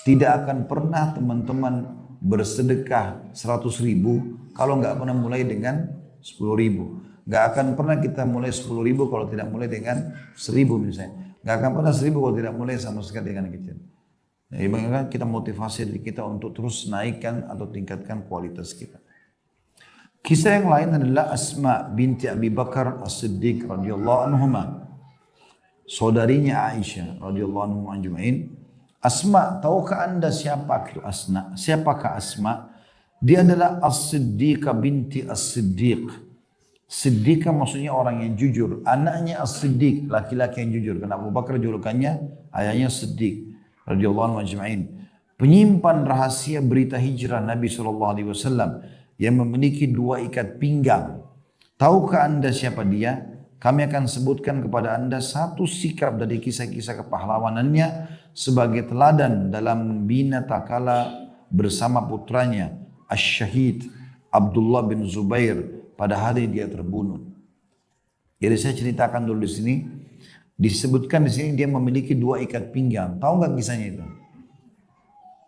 Tidak akan pernah teman-teman bersedekah 100.000 kalau nggak pernah mulai dengan 10.000. Nggak akan pernah kita mulai 10.000 kalau tidak mulai dengan 1.000 misalnya. Nggak akan pernah 1.000 kalau tidak mulai sama sekali dengan kecil. Jadi bagaimana kita motivasi diri kita untuk terus naikkan atau tingkatkan kualitas kita. Kisah yang lain adalah Asma binti Abi Bakar As-Siddiq radhiyallahu anhuma. Saudarinya Aisyah radhiyallahu anhum ajma'in. Asma, tahukah anda siapa itu Asma? Siapakah Asma? Dia adalah As-Siddiqah binti As-Siddiq. Siddiqah maksudnya orang yang jujur. Anaknya As-Siddiq, laki-laki yang jujur. Karena Abu Bakar julukannya ayahnya Siddiq radhiyallahu anhu ajma'in. Penyimpan rahasia berita hijrah Nabi SAW yang memiliki 2 ikat pinggang. Tahukah anda siapa dia? Kami akan sebutkan kepada anda satu sikap dari kisah-kisah kepahlawanannya sebagai teladan dalam membina takala bersama putranya Asy-Syahid Abdullah bin Zubair pada hari dia terbunuh. Jadi saya ceritakan dulu di sini. Disebutkan di sini dia memiliki 2 ikat pinggang. Tahu nggak kisahnya itu?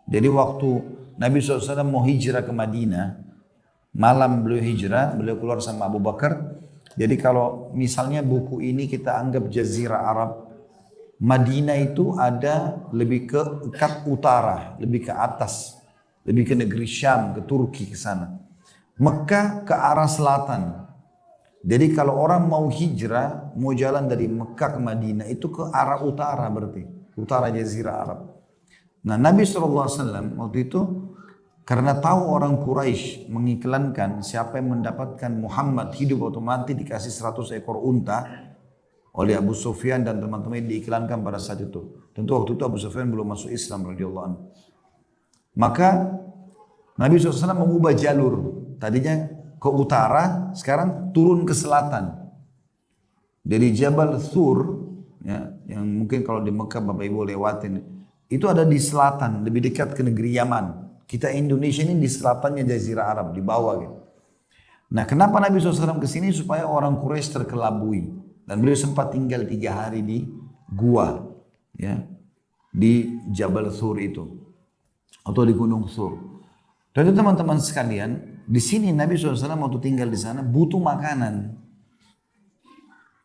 Jadi waktu Nabi SAW mau hijrah ke Madinah, malam beliau hijrah, beliau keluar sama Abu Bakar. Jadi kalau misalnya buku ini kita anggap Jazirah Arab, Madinah itu ada lebih ke ikat utara, lebih ke atas, lebih ke negeri Syam, ke Turki, ke sana. Mekah ke arah selatan. Jadi kalau orang mau hijrah, mau jalan dari Mekah ke Madinah itu ke arah utara berarti, utara Jazirah Arab. Nah Nabi SAW waktu itu karena tahu orang Quraisy mengiklankan siapa yang mendapatkan Muhammad hidup atau mati dikasih 100 ekor unta oleh Abu Sufyan dan teman-teman diiklankan pada saat itu. Tentu waktu itu Abu Sufyan belum masuk Islam radhiyallahu anhu. Maka Nabi SAW mengubah jalur. Tadinya ke utara, sekarang turun ke selatan. Dari Jabal Thur, ya, yang mungkin kalau di Mekah Bapak Ibu lewatin, itu ada di selatan, lebih dekat ke negeri Yaman. Kita Indonesia ini di selatannya Jazirah Arab, di bawah gitu. Nah kenapa Nabi SAW kesini? Supaya orang Quraisy terkelabui. Dan beliau sempat tinggal 3 hari di gua, ya, di Jabal Thur itu. Atau di Gunung Thur. Dan teman-teman sekalian, di sini Nabi SAW waktu tinggal di sana butuh makanan.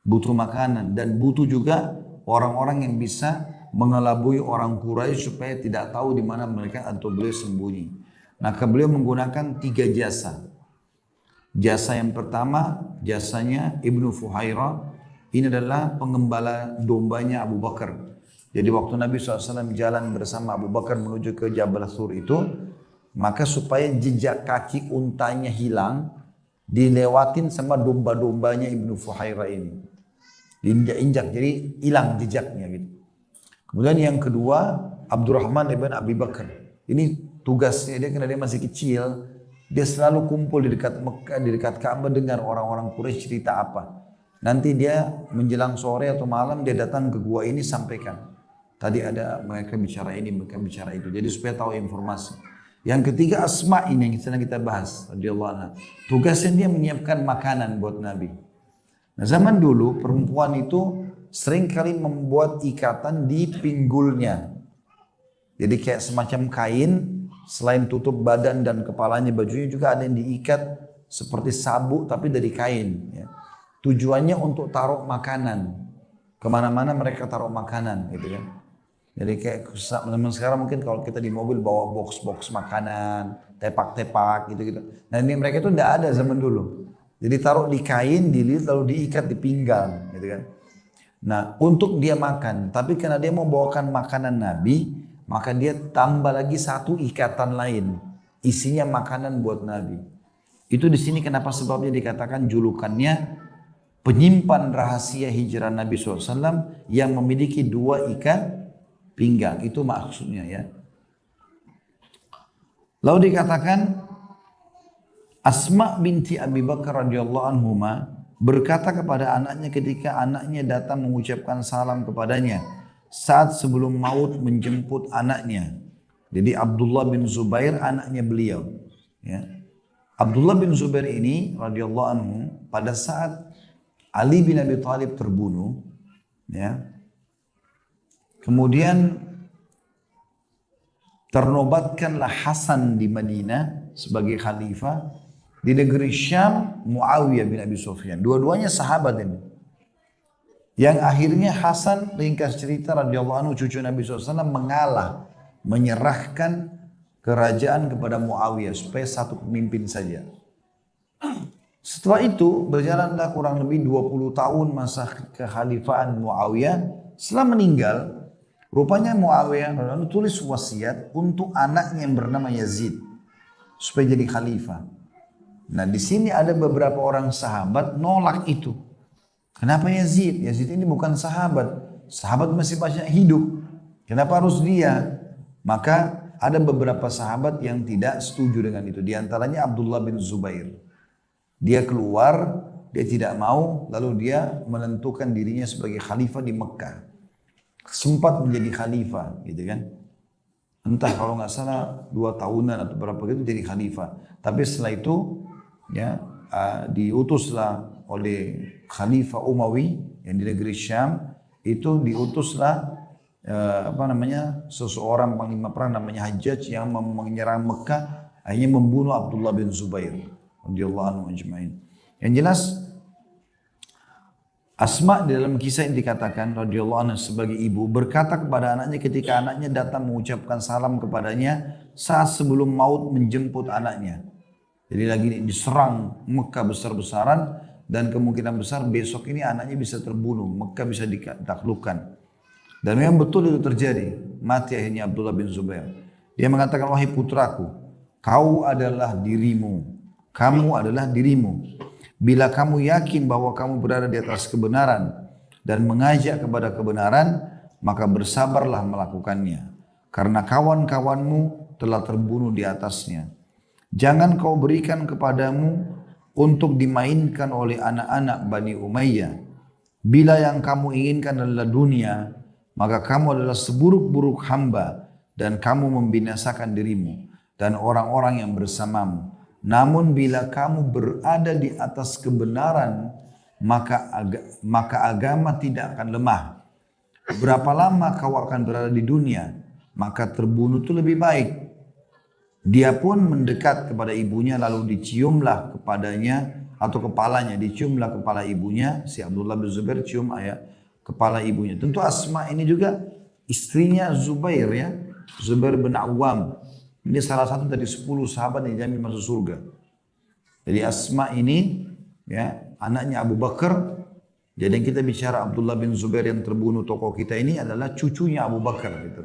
Butuh makanan dan butuh juga orang-orang yang bisa mengelabui orang Quraisy supaya tidak tahu di mana mereka atau beliau sembunyi. Maka beliau menggunakan 3 jasa. Jasa yang pertama, jasanya Ibnu Fuhairah. Ini adalah pengembala dombanya Abu Bakar. Jadi waktu Nabi SAW jalan bersama Abu Bakar menuju ke Jabal Thur itu, maka supaya jejak kaki untanya hilang, dilewatin sama domba-dombanya Ibnu Fuhairah ini. Diinjak-injak, jadi hilang jejaknya gitu. Kemudian yang kedua, Abdurrahman ibn Abi Bakar. Ini tugasnya dia karena dia masih kecil, dia selalu kumpul di dekat Mekah, di dekat Ka'bah dengar orang-orang Quraisy cerita apa. Nanti dia menjelang sore atau malam dia datang ke gua ini sampaikan. tadi ada mereka bicara ini, mereka bicara itu. Jadi supaya tahu informasi. Yang ketiga Asma ini yang sedang kita bahas, radhiyallahu anha. Tugasnya dia menyiapkan makanan buat Nabi. Nah, zaman dulu perempuan itu sering kali membuat ikatan di pinggulnya. Jadi kayak semacam kain, selain tutup badan dan kepalanya, bajunya juga ada yang diikat seperti sabuk tapi dari kain. Ya. Tujuannya untuk taruh makanan. Kemana-mana mereka taruh makanan gitu kan. Jadi kayak zaman sekarang mungkin kalau kita di mobil bawa box-box makanan, tepak-tepak gitu-gitu. Nah ini mereka itu tidak ada zaman dulu. Jadi taruh di kain, dililit lalu diikat di pinggang gitu kan. Nah untuk dia makan, tapi karena dia mau bawakan makanan Nabi, maka dia tambah lagi satu ikatan lain. Isinya makanan buat Nabi. Itu di sini kenapa sebabnya dikatakan julukannya penyimpan rahasia hijrah Nabi SAW yang memiliki dua ikat pinggang. Itu maksudnya ya. Lalu dikatakan Asma binti Abi Bakar radhiyallahu anhuma berkata kepada anaknya ketika anaknya datang mengucapkan salam kepadanya saat sebelum maut menjemput anaknya. Jadi Abdullah bin Zubair anaknya beliau. Ya. Abdullah bin Zubair ini radhiyallahu anhu pada saat Ali bin Abi Thalib terbunuh, ya, kemudian ternobatkanlah Hasan di Madinah sebagai khalifah, di negeri Syam Muawiyah bin Abi Sufyan. Dua-duanya sahabat ini. Yang akhirnya Hasan ringkas cerita radhiyallahu anhu cucu Nabi SAW mengalah, menyerahkan kerajaan kepada Muawiyah supaya satu pemimpin saja. Setelah itu berjalanlah kurang lebih 20 tahun masa kekhalifahan Muawiyah. Setelah meninggal, rupanya Muawiyah tulis wasiat untuk anaknya yang bernama Yazid supaya jadi khalifah. Nah di sini ada beberapa orang sahabat nolak itu. Kenapa Yazid? Yazid ini bukan sahabat. Sahabat masih banyak hidup. Kenapa harus dia? Maka ada beberapa sahabat yang tidak setuju dengan itu. Di antaranya Abdullah bin Zubair. Dia keluar, dia tidak mau, lalu dia menentukan dirinya sebagai khalifah di Mekah. Sempat menjadi khalifah, gitu kan. Entah kalau nggak salah 2 tahunan atau berapa gitu jadi khalifah. Tapi setelah itu, ya diutuslah oleh Khalifah Umawi yang di negeri Syam, itu diutuslah seseorang panglima perang namanya Hajjaj yang menyerang Mekah, akhirnya membunuh Abdullah bin Zubair radhiyallahu anhu ajma'in. Yang jelas Asma di dalam kisah yang dikatakan radhiyallahu anha sebagai ibu berkata kepada anaknya ketika anaknya datang mengucapkan salam kepadanya saat sebelum maut menjemput anaknya. Jadi lagi diserang Mekah besar-besaran dan kemungkinan besar besok ini anaknya bisa terbunuh, Mekah bisa ditaklukkan. Dan memang betul itu terjadi. Mati akhirnya Abdullah bin Zubair. Dia mengatakan, wahai putraku, kau adalah dirimu. Kamu adalah dirimu. Bila kamu yakin bahwa kamu berada di atas kebenaran dan mengajak kepada kebenaran, maka bersabarlah melakukannya. Karena kawan-kawanmu telah terbunuh di atasnya. Jangan kau berikan kepadamu untuk dimainkan oleh anak-anak Bani Umayyah. Bila yang kamu inginkan adalah dunia, maka kamu adalah seburuk-buruk hamba dan kamu membinasakan dirimu dan orang-orang yang bersamamu. Namun bila kamu berada di atas kebenaran, maka agama tidak akan lemah. Berapa lama kau akan berada di dunia, maka terbunuh itu lebih baik. Dia pun mendekat kepada ibunya lalu diciumlah kepadanya atau kepalanya, diciumlah kepala ibunya. Si Abdullah bin Zubair cium kepala ibunya. Tentu Asma ini juga istrinya Zubair ya. Zubair bin Awam. Ini salah satu dari 10 sahabat yang dijamin masuk surga. Jadi Asma ini ya anaknya Abu Bakar. Jadi yang kita bicara Abdullah bin Zubair yang terbunuh tokoh kita ini adalah cucunya Abu Bakar gitu.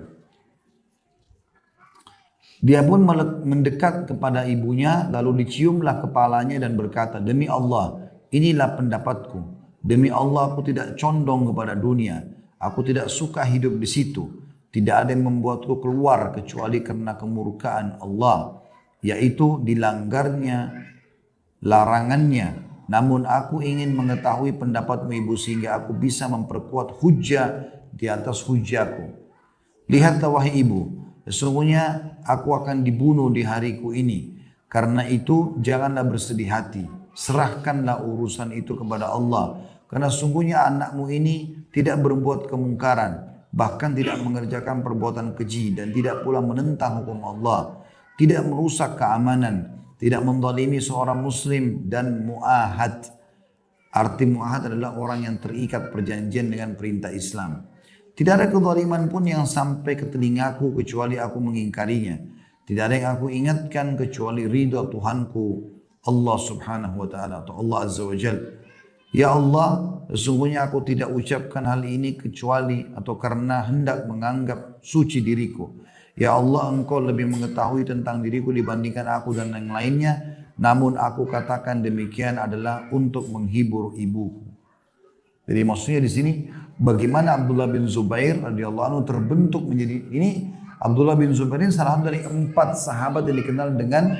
Dia pun mendekat kepada ibunya lalu diciumlah kepalanya dan berkata, demi Allah, inilah pendapatku. Demi Allah aku tidak condong kepada dunia. Aku tidak suka hidup di situ. Tidak ada yang membuatku keluar kecuali karena kemurkaan Allah. Yaitu dilanggarnya larangannya. Namun aku ingin mengetahui pendapatmu ibu sehingga aku bisa memperkuat hujah di atas hujahku. Lihatlah wahai ibu, sesungguhnya aku akan dibunuh di hariku ini. Karena itu janganlah bersedih hati. Serahkanlah urusan itu kepada Allah. Karena sungguhnya anakmu ini tidak berbuat kemungkaran. Bahkan tidak mengerjakan perbuatan keji. Dan tidak pula menentang hukum Allah. Tidak merusak keamanan. Tidak menzalimi seorang muslim dan mu'ahad. Arti mu'ahad adalah orang yang terikat perjanjian dengan perintah Islam. Tidak ada kezaliman pun yang sampai ke telingaku kecuali aku mengingkarinya. Tidak ada yang aku ingatkan kecuali ridha Tuhanku Allah subhanahu wa ta'ala atau Allah azza wa jal. Ya Allah, sesungguhnya aku tidak ucapkan hal ini kecuali atau karena hendak menganggap suci diriku. Ya Allah, engkau lebih mengetahui tentang diriku dibandingkan aku dan yang lainnya. Namun aku katakan demikian adalah untuk menghibur ibuku. Jadi maksudnya di sini bagaimana Abdullah bin Zubair radhiyallahu anhu terbentuk menjadi ini. Abdullah bin Zubair ini salah satu dari 4 sahabat yang dikenal dengan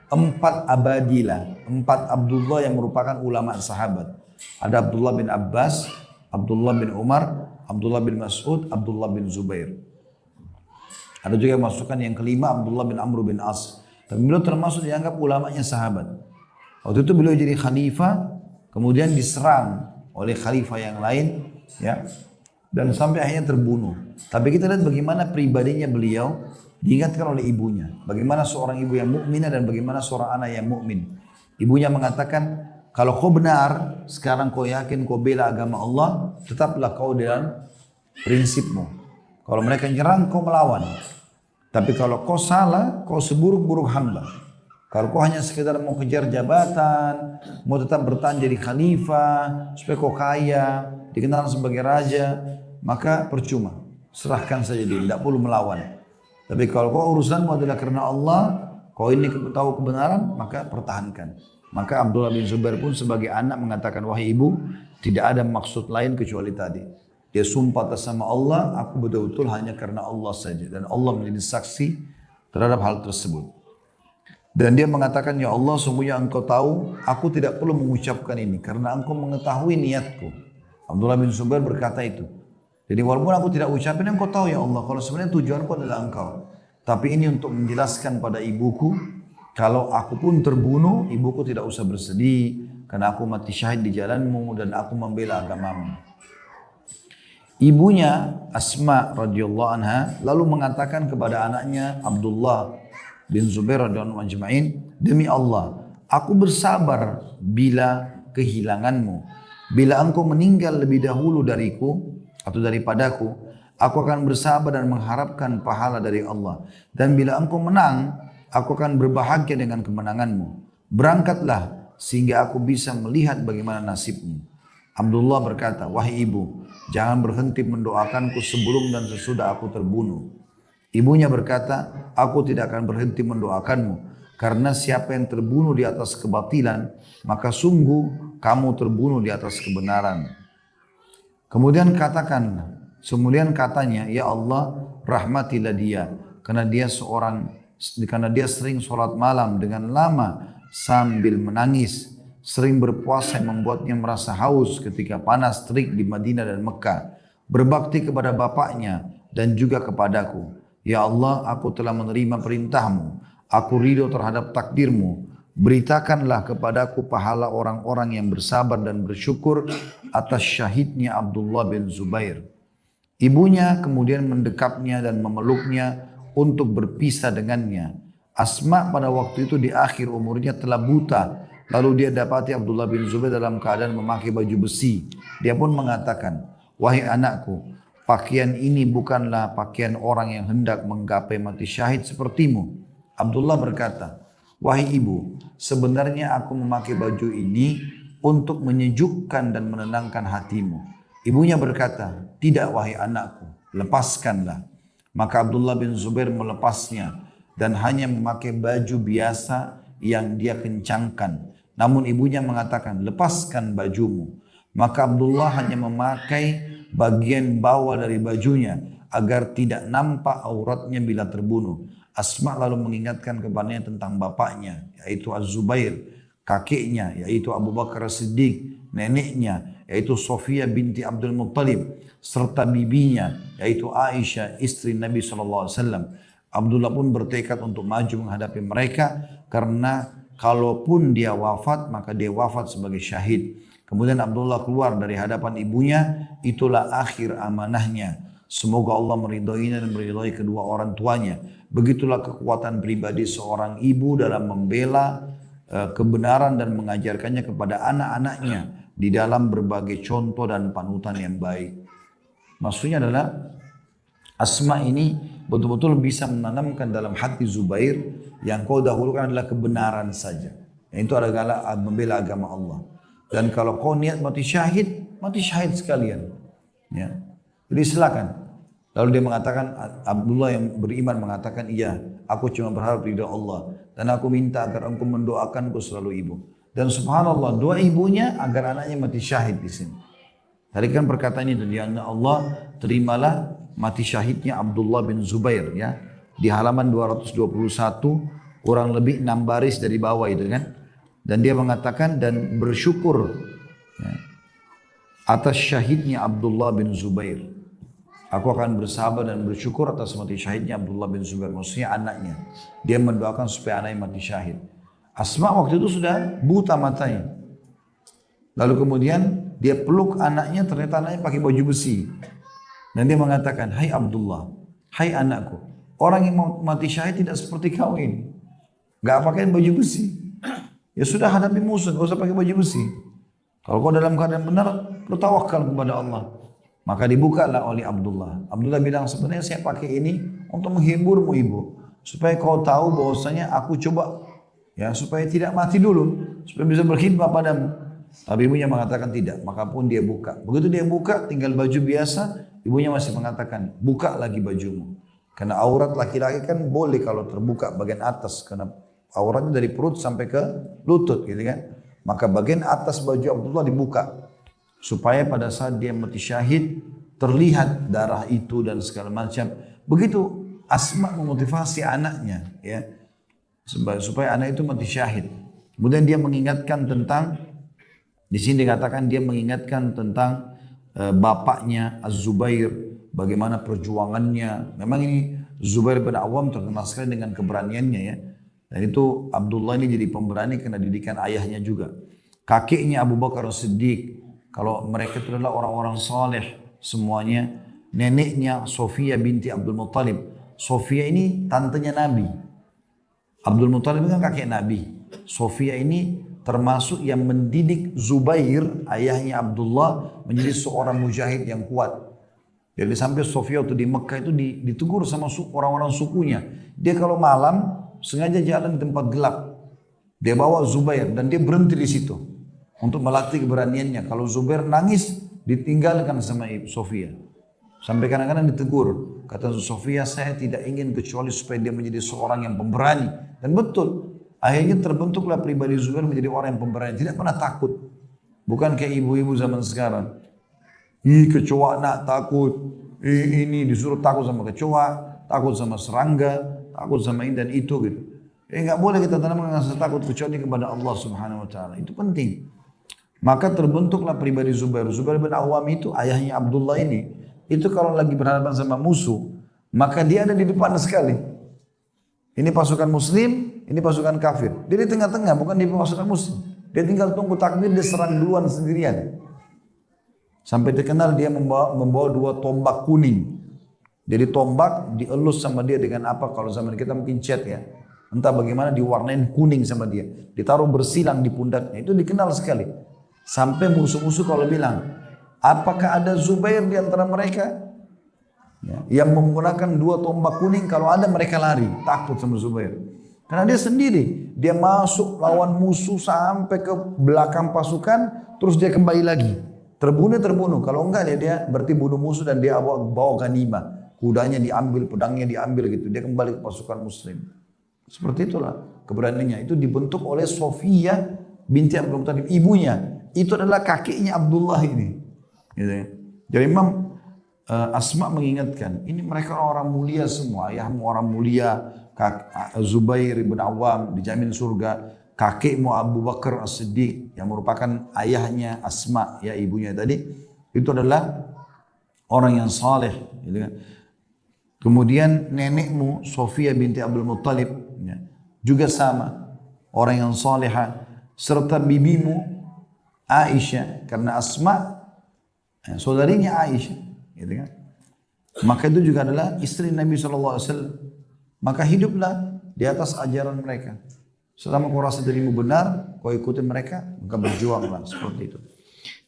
4 abadilah, 4 Abdullah yang merupakan ulama sahabat. Ada Abdullah bin Abbas, Abdullah bin Umar, Abdullah bin Mas'ud, Abdullah bin Zubair. Ada juga yang masukkan yang kelima Abdullah bin Amr bin As. Tapi beliau termasuk dianggap ulamanya sahabat. Waktu itu beliau jadi khalifah, kemudian diserang oleh khalifah yang lain, ya, dan sampai akhirnya terbunuh. Tapi kita lihat bagaimana pribadinya beliau diingatkan oleh ibunya. Bagaimana seorang ibu yang mukminah dan bagaimana seorang anak yang mukmin. Ibunya mengatakan, kalau kau benar, sekarang kau yakin kau bela agama Allah, tetaplah kau dalam prinsipmu. Kalau mereka nyerang, kau melawan. Tapi kalau kau salah, kau seburuk-buruk hamba. Kalau kau hanya sekedar mau kejar jabatan, mau tetap bertahan jadi khalifah, supaya kau kaya, dikenal sebagai raja, maka percuma. Serahkan saja dia, tidak perlu melawan. Tapi kalau kau urusanmu adalah karena Allah, kau ini tahu kebenaran, maka pertahankan. Maka Abdullah bin Zubair pun sebagai anak mengatakan, wahai ibu, tidak ada maksud lain kecuali tadi. Dia sumpah atas nama Allah, aku betul-betul hanya karena Allah saja. Dan Allah menjadi saksi terhadap hal tersebut. Dan dia mengatakan, ya Allah, sungguhnya engkau tahu, aku tidak perlu mengucapkan ini. Karena engkau mengetahui niatku. Abdullah bin Zubair berkata itu. Jadi walaupun aku tidak ucapin, engkau tahu ya Allah. Kalau sebenarnya tujuanku adalah engkau. Tapi ini untuk menjelaskan pada ibuku, kalau aku pun terbunuh, ibuku tidak usah bersedih. Karena aku mati syahid di jalanmu dan aku membela agamamu. Ibunya Asma radhiyallahu anha lalu mengatakan kepada anaknya Abdullah bin Zubair radhiyallahu anhu ajma'in, demi Allah, aku bersabar bila kehilanganmu. Bila engkau meninggal lebih dahulu dariku atau daripadaku, aku akan bersabar dan mengharapkan pahala dari Allah. Dan bila engkau menang, aku akan berbahagia dengan kemenanganmu. Berangkatlah sehingga aku bisa melihat bagaimana nasibmu. Abdullah berkata, wahai ibu, jangan berhenti mendoakanku sebelum dan sesudah aku terbunuh. Ibunya berkata, aku tidak akan berhenti mendoakanmu. Karena siapa yang terbunuh di atas kebatilan, maka sungguh kamu terbunuh di atas kebenaran. Kemudian katanya, ya Allah, rahmatilah dia. Karena dia sering sholat malam dengan lama sambil menangis. Sering berpuasa yang membuatnya merasa haus ketika panas terik di Madinah dan Mekah. Berbakti kepada bapaknya dan juga kepadaku. Ya Allah, aku telah menerima perintahmu. Aku ridho terhadap takdirmu. Beritakanlah kepadaku pahala orang-orang yang bersabar dan bersyukur atas syahidnya Abdullah bin Zubair. Ibunya kemudian mendekapnya dan memeluknya untuk berpisah dengannya. Asma pada waktu itu di akhir umurnya telah buta. Lalu dia dapati Abdullah bin Zubair dalam keadaan memakai baju besi. Dia pun mengatakan, wahai anakku, pakaian ini bukanlah pakaian orang yang hendak menggapai mati syahid sepertimu. Abdullah berkata, wahai ibu, sebenarnya aku memakai baju ini untuk menyejukkan dan menenangkan hatimu. Ibunya berkata, tidak wahai anakku, lepaskanlah. Maka Abdullah bin Zubair melepasnya dan hanya memakai baju biasa yang dia kencangkan. Namun ibunya mengatakan, lepaskan bajumu. Maka Abdullah hanya memakai bagian bawah dari bajunya agar tidak nampak auratnya bila terbunuh. Asma lalu mengingatkan kepadanya tentang bapaknya, yaitu Az-Zubair, kakeknya, yaitu Abu Bakar As-Siddiq, neneknya, yaitu Sofia binti Abdul Muttalib, serta bibinya, yaitu Aisyah, istri Nabi SAW. Abdullah pun bertekad untuk maju menghadapi mereka, karena kalaupun dia wafat, maka dia wafat sebagai syahid. Kemudian Abdullah keluar dari hadapan ibunya, itulah akhir amanahnya. Semoga Allah meridhoinya dan meridhoi kedua orang tuanya. Begitulah kekuatan pribadi seorang ibu dalam membela kebenaran dan mengajarkannya kepada anak-anaknya di dalam berbagai contoh dan panutan yang baik. Maksudnya adalah Asma ini betul-betul bisa menanamkan dalam hati Zubair yang kau dahulukan adalah kebenaran saja. Yang itu adalah membela agama Allah. Dan kalau kau niat mati syahid sekalian. Ya. Jadi silakan. Lalu dia mengatakan, Abdullah yang beriman mengatakan, iya, aku cuma berharap ridha Allah. Dan aku minta agar engkau mendoakanku selalu ibu. Dan subhanallah, doa ibunya agar anaknya mati syahid di sini. Tadi kan perkataan itu, ya Allah, terimalah mati syahidnya Abdullah bin Zubair. Ya. Di halaman 221, kurang lebih 6 baris dari bawah itu kan. Dan dia mengatakan dan bersyukur ya, atas syahidnya Abdullah bin Zubair. Aku akan bersabar dan bersyukur atas mati syahidnya Abdullah bin Zubair. Maksudnya anaknya. Dia mendoakan supaya anaknya mati syahid. Asma waktu itu sudah buta matanya. Lalu kemudian dia peluk anaknya, ternyata anaknya pakai baju besi. Dan dia mengatakan, hai Abdullah, hai anakku. Orang yang mau mati syahid tidak seperti kau ini. Gak pakai baju besi. Ya sudah hadapi musuh, gak usah pakai baju besi. Kalau kau dalam keadaan benar, bertawakal kepada Allah. Maka dibukalah oleh Abdullah. Abdullah bilang, sebenarnya saya pakai ini untuk menghiburmu ibu. Supaya kau tahu bahwasanya aku coba, ya supaya tidak mati dulu. Supaya bisa berkhidmat padamu. Tapi ibunya mengatakan tidak. Maka pun dia buka. Begitu dia buka, tinggal baju biasa. Ibunya masih mengatakan, buka lagi bajumu. Karena aurat laki-laki kan boleh kalau terbuka bagian atas. Karena auratnya dari perut sampai ke lutut gitu kan. Maka bagian atas baju Abdullah dibuka. Supaya pada saat dia mati syahid terlihat darah itu dan segala macam. Begitu Asma memotivasi anaknya ya. Supaya anak itu mati syahid. Kemudian dia mengingatkan tentang, di sini dikatakan dia mengingatkan tentang bapaknya Az-Zubair. Bagaimana perjuangannya. Memang ini Zubair bin Awam terkenal sekali dengan keberaniannya ya. Dan itu Abdullah ini jadi pemberani karena didikan ayahnya juga. Kakeknya Abu Bakar As-Siddiq. Kalau mereka itu adalah orang-orang saleh semuanya. Neneknya Sofia binti Abdul Muttalib. Sofia ini tantenya Nabi. Abdul Muttalib kan kakek Nabi. Sofia ini termasuk yang mendidik Zubair, ayahnya Abdullah, menjadi seorang mujahid yang kuat. Jadi sampai Sofia waktu di Mekah itu ditegur sama orang-orang sukunya. Dia kalau malam sengaja jalan di tempat gelap. Dia bawa Zubair dan dia berhenti di situ untuk melatih keberaniannya. Kalau Zubair nangis, ditinggalkan sama Sofia. Sampai kadang-kadang ditegur. Kata Sofia, saya tidak ingin kecuali supaya dia menjadi seorang yang pemberani. Dan betul, akhirnya terbentuklah pribadi Zubair menjadi orang yang pemberani. Tidak pernah takut. Bukan kayak ibu-ibu zaman sekarang. Kecoa nak takut. Ini disuruh takut sama kecoa, takut sama serangga, takut sama ini dan itu gitu. Nggak boleh kita tanamkan rasa takut kecuali kepada Allah Subhanahu Wa Taala. Itu penting. Maka terbentuklah pribadi Zubair. Zubair bin Awam itu ayahnya Abdullah ini. Itu kalau lagi berhadapan sama musuh, maka dia ada di depan sekali. Ini pasukan Muslim, ini pasukan kafir. Dia di tengah-tengah, bukan di pasukan Muslim. Dia tinggal tunggu takbir, dia serang duluan sendirian. Sampai terkenal dia membawa 2 tombak kuning. Jadi tombak dielus sama dia dengan apa? Kalau zaman kita mungkin cat ya. Entah bagaimana diwarnain kuning sama dia. Ditaruh bersilang di pundaknya. Itu dikenal sekali. Sampai musuh-musuh kalau bilang, apakah ada Zubair di antara mereka? Ya, yang menggunakan 2 tombak kuning, kalau ada mereka lari. Takut sama Zubair. Karena dia sendiri. Dia masuk lawan musuh sampai ke belakang pasukan. Terus dia kembali lagi. Terbunuh. Kalau enggak dia berarti bunuh musuh dan dia bawa ganimah. Kudanya diambil, pedangnya diambil gitu. Dia kembali ke pasukan Muslim. Seperti itulah keberaniannya. Itu dibentuk oleh Sofia binti Abdul Muttalib, ibunya. Itu adalah kakeknya Abdullah ini. Gitu ya. Jadi Imam Asma mengingatkan, ini mereka orang mulia semua. Ayahmu orang mulia, Zubair bin Awam dijamin surga. kakekmu Abu Bakar As-Siddiq yang merupakan ayahnya Asma, ya ibunya tadi, itu adalah orang yang saleh, gitu kan. Kemudian nenekmu Sofia binti Abdul Muttalib, ya, juga sama, orang yang salehah, serta bibimu Aisyah, karena Asma saudarinya Aisyah, gitu kan. Maka itu juga adalah istri Nabi SAW. Maka hiduplah di atas ajaran mereka. Selama kau rasa dirimu benar, kau ikuti mereka, maka berjuanglah seperti itu.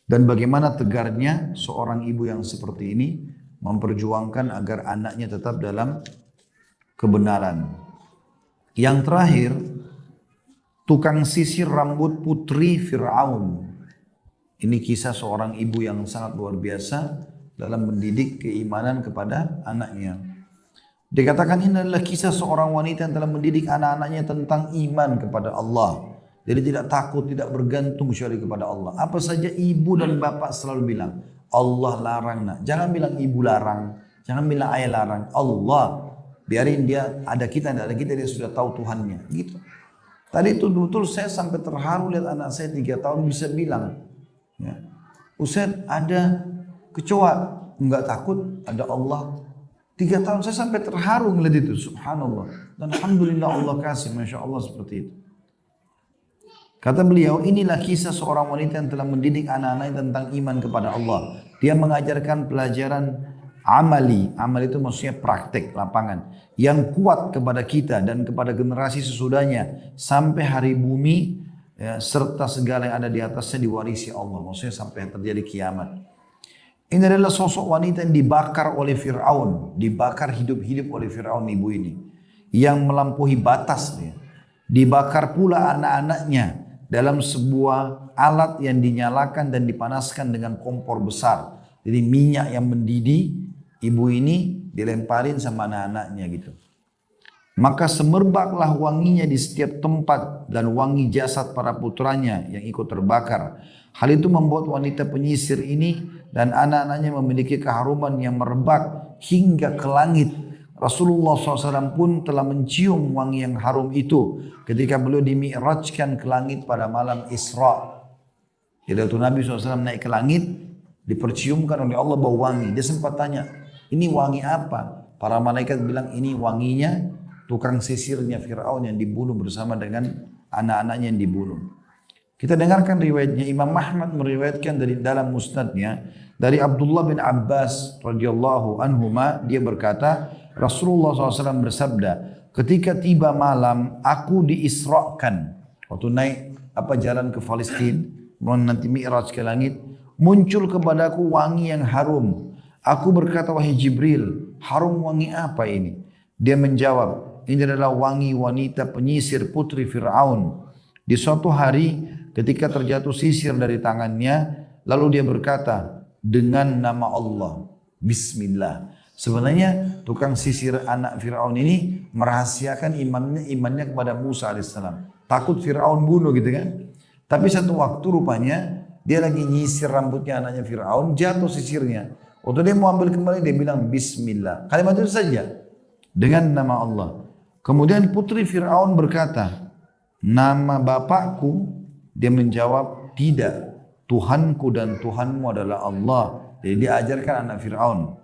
Dan bagaimana tegarnya seorang ibu yang seperti ini memperjuangkan agar anaknya tetap dalam kebenaran. Yang terakhir, tukang sisir rambut putri Fir'aun. Ini kisah seorang ibu yang sangat luar biasa dalam mendidik keimanan kepada anaknya. Dikatakan ini adalah kisah seorang wanita yang telah mendidik anak-anaknya tentang iman kepada Allah. Jadi tidak takut, tidak bergantung kecuali kepada Allah. Apa saja ibu dan bapak selalu bilang, Allah larang nak. Jangan bilang ibu larang, jangan bilang ayah larang. Allah, biarin dia, ada kita, tidak ada kita, dia sudah tahu Tuhannya. Gitu. Tadi itu betul saya sampai terharu lihat anak saya 3 tahun bisa bilang, ya, Ustaz ada kecoa, enggak takut, ada Allah. 3 tahun saya sampai terharu ngeliat itu, subhanallah. Dan alhamdulillah Allah kasih, masya Allah seperti itu. Kata beliau, inilah kisah seorang wanita yang telah mendidik anak-anaknya tentang iman kepada Allah. Dia mengajarkan pelajaran amali. Amali itu maksudnya praktek, lapangan. Yang kuat kepada kita dan kepada generasi sesudahnya. Sampai hari bumi, ya, serta segala yang ada di atasnya diwarisi Allah. Maksudnya sampai terjadi kiamat. Ini adalah sosok wanita yang dibakar oleh Fir'aun. Dibakar hidup-hidup oleh Fir'aun ibu ini. Yang melampaui batas dia. Dibakar pula anak-anaknya dalam sebuah alat yang dinyalakan dan dipanaskan dengan kompor besar. Jadi minyak yang mendidih, ibu ini dilemparin sama anak-anaknya gitu. Maka semerbaklah wanginya di setiap tempat dan wangi jasad para putranya yang ikut terbakar. Hal itu membuat wanita penyisir ini dan anak-anaknya memiliki keharuman yang merebak hingga ke langit. Rasulullah SAW pun telah mencium wangi yang harum itu ketika beliau dimi'rajkan ke langit pada malam Isra. Jadi waktu Nabi SAW naik ke langit, diperciumkan oleh Allah bau wangi. Dia sempat tanya, ini wangi apa? Para malaikat bilang ini wanginya tukang sisirnya Fir'aun yang dibunuh bersama dengan anak-anaknya yang dibunuh. Kita dengarkan riwayatnya. Imam Ahmad meriwayatkan dari dalam musnadnya dari Abdullah bin Abbas radhiyallahu anhuma, dia berkata, Rasulullah SAW bersabda, ketika tiba malam aku diisrakan, waktu naik jalan ke Palestina, nanti mi'raj ke langit, muncul kepadaku wangi yang harum. Aku berkata, wahai Jibril, harum wangi apa ini? Dia menjawab, ini adalah wangi wanita penyisir putri Fir'aun. Di suatu hari ketika terjatuh sisir dari tangannya, lalu dia berkata, dengan nama Allah, Bismillah. Sebenarnya tukang sisir anak Fir'aun ini merahasiakan imannya kepada Musa alaihissalam. Takut Fir'aun bunuh gitu kan. Tapi satu waktu rupanya dia lagi nyisir rambutnya anaknya Fir'aun, jatuh sisirnya. Waktu dia mau ambil kembali dia bilang Bismillah. Kalimat itu saja. Dengan nama Allah. Kemudian putri Fir'aun berkata, nama bapakku? Dia menjawab, tidak. Tuhanku dan Tuhanmu adalah Allah. Jadi dia ajarkan anak Fir'aun.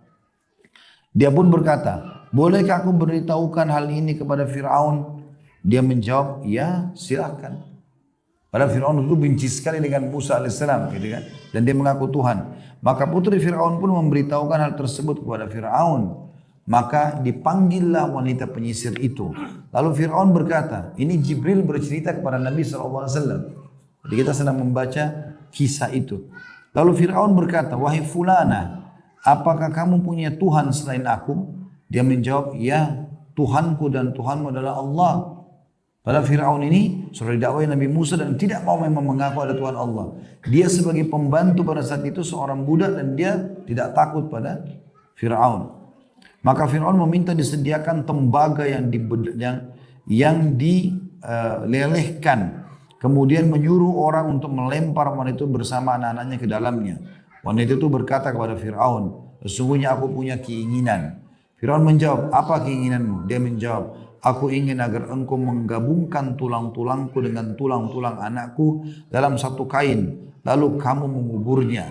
Dia pun berkata, bolehkah aku beritahukan hal ini kepada Fir'aun? Dia menjawab, ya silakan. Padahal Fir'aun itu benci sekali dengan Musa alaihissalam, gitu kan? Dan dia mengaku Tuhan. Maka putri Fir'aun pun memberitahukan hal tersebut kepada Fir'aun. Maka dipanggillah wanita penyisir itu. Lalu Fir'aun berkata, ini Jibril bercerita kepada Nabi SAW. Jadi kita sedang membaca kisah itu. Lalu Fir'aun berkata, wahai fulana, apakah kamu punya Tuhan selain aku? Dia menjawab, ya, Tuhanku dan Tuhanmu adalah Allah. Padahal Fir'aun ini sudah didakwai Nabi Musa dan tidak mau memang mengaku ada Tuhan Allah. Dia sebagai pembantu pada saat itu seorang budak dan dia tidak takut pada Fir'aun. Maka Fir'aun meminta disediakan tembaga yang dilelehkan. Kemudian menyuruh orang untuk melempar wanita itu bersama anak-anaknya ke dalamnya. Wanita itu berkata kepada Fir'aun, sesungguhnya aku punya keinginan. Fir'aun menjawab, apa keinginanmu? Dia menjawab, Aku ingin agar engkau menggabungkan tulang-tulangku dengan tulang-tulang anakku dalam satu kain, lalu kamu menguburnya.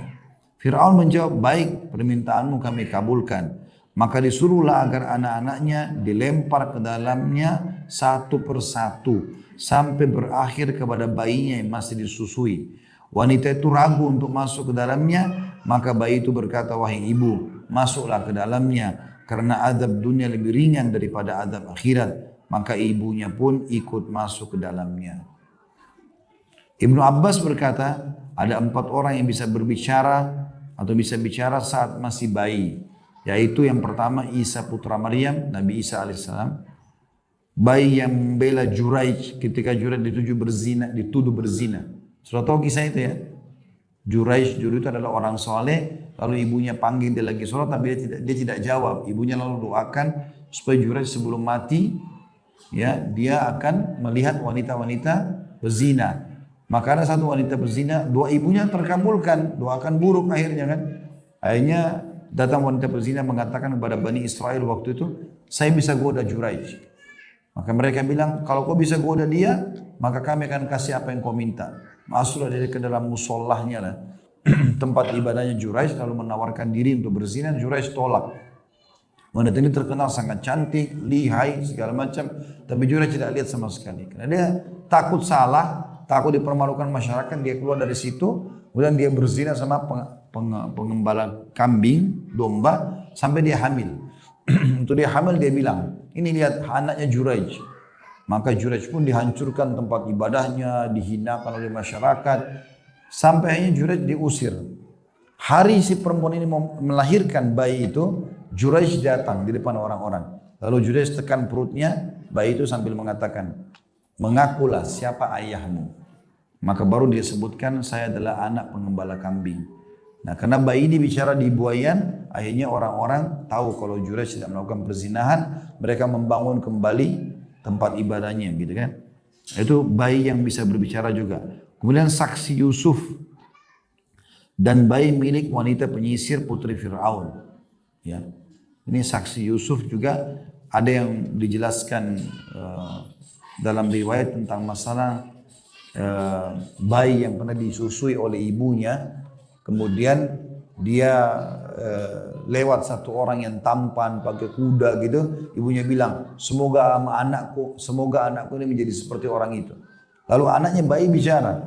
Fir'aun menjawab, baik, permintaanmu kami kabulkan. Maka disuruhlah agar anak-anaknya dilempar ke dalamnya satu persatu sampai berakhir kepada bayinya yang masih disusui. Wanita itu ragu untuk masuk ke dalamnya, maka bayi itu berkata, wahai ibu, masuklah ke dalamnya karena azab dunia lebih ringan daripada azab akhirat. Maka ibunya pun ikut masuk ke dalamnya. Ibnu Abbas berkata, ada 4 orang yang bisa berbicara atau bisa bicara saat masih bayi. Yaitu yang pertama Isa putra Maryam, Nabi Isa alaihissalam. Bayi yang membela Juraij ketika Juraij dituduh berzina. Sudah tahu kisah itu ya? Juraij itu adalah orang soleh, lalu ibunya panggil dia lagi sholat, tapi dia tidak jawab. Ibunya lalu doakan supaya Juraij sebelum mati, ya dia akan melihat wanita-wanita berzina. Maka ada satu wanita berzina, doa ibunya terkabulkan, doakan buruk akhirnya kan. Akhirnya datang wanita berzina mengatakan kepada Bani Israel waktu itu, saya bisa goda Juraij. Maka mereka bilang, kalau kau bisa goda dia, maka kami akan kasih apa yang kau minta. Masuklah dia ke dalam musallahnya lah, tempat ibadahnya Juraij, lalu menawarkan diri untuk berzina. Juraij tolak. Wanita ini terkenal sangat cantik, lihai, segala macam, tapi Juraij tidak lihat sama sekali. Karena dia takut salah, takut dipermalukan masyarakat, dia keluar dari situ, kemudian dia berzina sama pengembala kambing, domba, sampai dia hamil. Untuk dia hamil dia bilang, ini lihat anaknya Juraij. Maka Juraij pun dihancurkan tempat ibadahnya, dihinakan oleh masyarakat, sampai akhirnya Juraij diusir. Hari si perempuan ini mau melahirkan bayi itu, Juraij datang di depan orang-orang. Lalu Juraij tekan perutnya, bayi itu sambil mengatakan, mengakulah siapa ayahmu. Maka baru dia sebutkan, saya adalah anak pengembala kambing. Nah karena bayi ini bicara di buayan, akhirnya orang-orang tahu kalau Juraij tidak melakukan perzinahan, mereka membangun kembali tempat ibadahnya gitu kan. Itu bayi yang bisa berbicara juga. Kemudian saksi Yusuf dan bayi milik wanita penyisir putri Fir'aun. Ya. Ini saksi Yusuf juga ada yang dijelaskan dalam riwayat tentang masalah bayi yang pernah disusui oleh ibunya, kemudian dia lewat satu orang yang tampan pakai kuda gitu, ibunya bilang semoga anakku ini menjadi seperti orang itu. Lalu anaknya bayi bicara,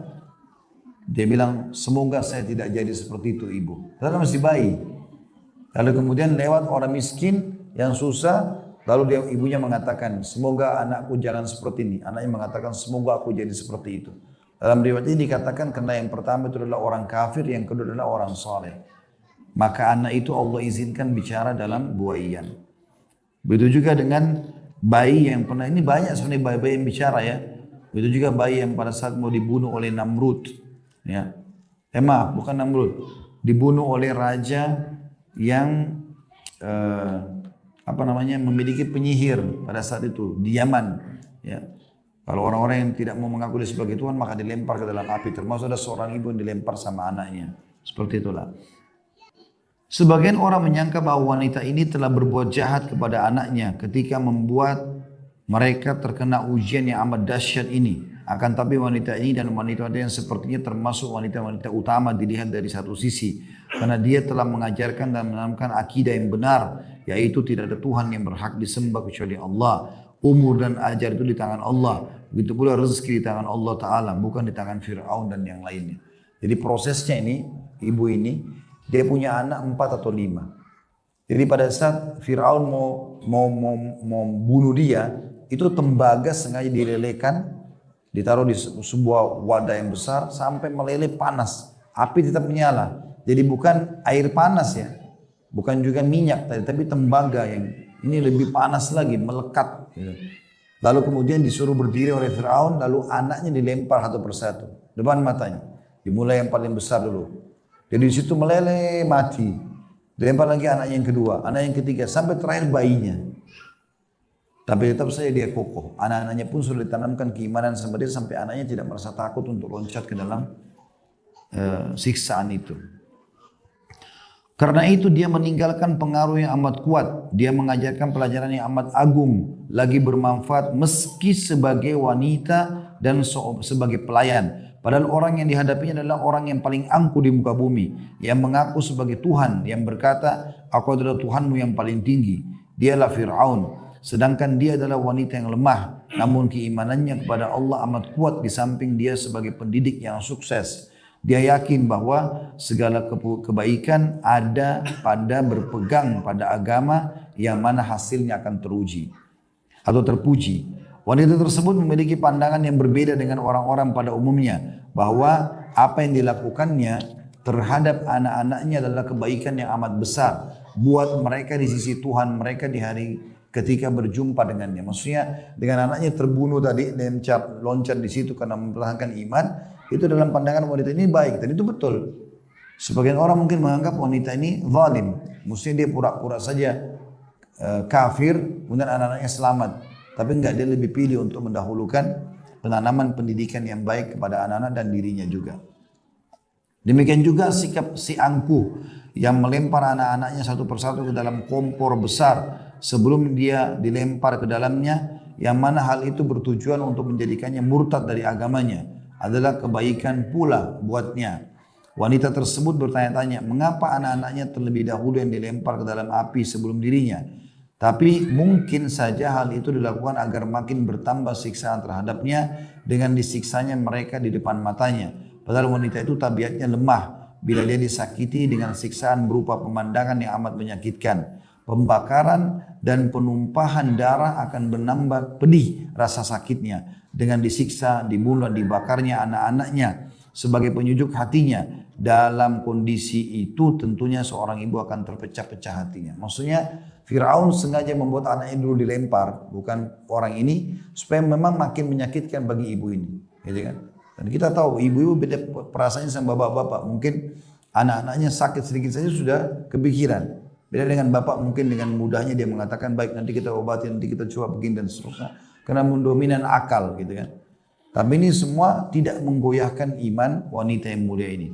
dia bilang semoga saya tidak jadi seperti itu ibu, karena masih bayi. Lalu kemudian lewat orang miskin yang susah, lalu ibunya mengatakan, semoga anakku jangan seperti ini. Anaknya mengatakan, semoga aku jadi seperti itu. Dalam riwayat ini dikatakan karena yang pertama itu adalah orang kafir, yang kedua adalah orang soleh. Maka anak itu Allah izinkan bicara dalam buaian. Begitu juga dengan bayi yang pernah, ini banyak sebenarnya bayi-bayi yang bicara ya. Begitu juga bayi yang pada saat mau dibunuh oleh Namrud. Ya. Maaf, bukan Namrud. Dibunuh oleh raja yang memiliki penyihir pada saat itu di Yaman. Ya. Kalau orang-orang yang tidak mau mengaku dia sebagai Tuhan maka dilempar ke dalam api. Termasuk ada seorang ibu yang dilempar sama anaknya. Seperti itulah. Sebagian orang menyangka bahwa wanita ini telah berbuat jahat kepada anaknya ketika membuat mereka terkena ujian yang amat dahsyat ini. Akan tapi wanita ini dan wanita-wanita yang sepertinya termasuk wanita-wanita utama dilihat dari satu sisi. Karena dia telah mengajarkan dan menanamkan akidah yang benar. Yaitu tidak ada Tuhan yang berhak disembah kecuali Allah. Umur dan ajar itu di tangan Allah. Begitu pula rezeki di tangan Allah Ta'ala. Bukan di tangan Fir'aun dan yang lainnya. Jadi prosesnya ini, ibu ini, dia punya anak 4 atau 5. Jadi pada saat Fir'aun mau bunuh dia, itu tembaga sengaja dilelehkan, ditaruh di sebuah wadah yang besar sampai meleleh panas. Api tetap menyala. Jadi bukan air panas ya. Bukan juga minyak tadi, tapi tembaga yang ini lebih panas lagi, melekat. Gitu. Lalu kemudian disuruh berdiri oleh Fir'aun, lalu anaknya dilempar satu persatu. Depan matanya. Dimulai yang paling besar dulu. Jadi di situ meleleh mati. Dilempar lagi anak yang kedua, anak yang ketiga, sampai terakhir bayinya. Tapi tetap saja dia kokoh. Anak-anaknya pun sudah ditanamkan keimanan sama dia sampai anaknya tidak merasa takut untuk loncat ke dalam siksaan itu. Karena itu dia meninggalkan pengaruh yang amat kuat. Dia mengajarkan pelajaran yang amat agung, lagi bermanfaat meski sebagai wanita dan sebagai pelayan. Padahal orang yang dihadapinya adalah orang yang paling angkuh di muka bumi, yang mengaku sebagai Tuhan, yang berkata, "Aku adalah Tuhanmu yang paling tinggi." Dialah Fir'aun. Sedangkan dia adalah wanita yang lemah, namun keimanannya kepada Allah amat kuat di samping dia sebagai pendidik yang sukses. Dia yakin bahwa segala kebaikan ada pada berpegang pada agama yang mana hasilnya akan teruji atau terpuji. Wanita tersebut memiliki pandangan yang berbeda dengan orang-orang pada umumnya, bahwa apa yang dilakukannya terhadap anak-anaknya adalah kebaikan yang amat besar buat mereka di sisi Tuhan mereka di hari ketika berjumpa dengannya. Maksudnya dengan anaknya terbunuh tadi, loncat di situ karena mempertahankan iman, itu dalam pandangan wanita ini baik, dan itu betul. Sebagian orang mungkin menganggap wanita ini zalim, mestinya dia pura-pura saja kafir, kemudian anak-anaknya selamat. Tapi enggak, dia lebih pilih untuk mendahulukan penanaman pendidikan yang baik kepada anak-anak dan dirinya juga. Demikian juga sikap si angkuh yang melempar anak-anaknya satu persatu ke dalam kompor besar sebelum dia dilempar ke dalamnya, yang mana hal itu bertujuan untuk menjadikannya murtad dari agamanya, adalah kebaikan pula buatnya. Wanita tersebut bertanya-tanya, mengapa anak-anaknya terlebih dahulu yang dilempar ke dalam api sebelum dirinya? Tapi mungkin saja hal itu dilakukan agar makin bertambah siksaan terhadapnya dengan disiksanya mereka di depan matanya. Padahal wanita itu tabiatnya lemah bila dia disakiti dengan siksaan berupa pemandangan yang amat menyakitkan. Pembakaran dan penumpahan darah akan menambah pedih rasa sakitnya. Dengan disiksa, dibunuh, dibakarnya anak-anaknya sebagai penyujuk hatinya. Dalam kondisi itu tentunya seorang ibu akan terpecah-pecah hatinya. Maksudnya Fir'aun sengaja membuat anaknya dulu dilempar, bukan orang ini, supaya memang makin menyakitkan bagi ibu ini, gitu kan? Dan kita tahu ibu-ibu beda perasaannya sama bapak-bapak. Mungkin anak-anaknya sakit sedikit saja sudah kepikiran. Beda dengan bapak, mungkin dengan mudahnya dia mengatakan, baik nanti kita obati, nanti kita coba begini dan seterusnya. Karena mendominan akal, gitu kan? Tapi ini semua tidak menggoyahkan iman wanita yang mulia ini.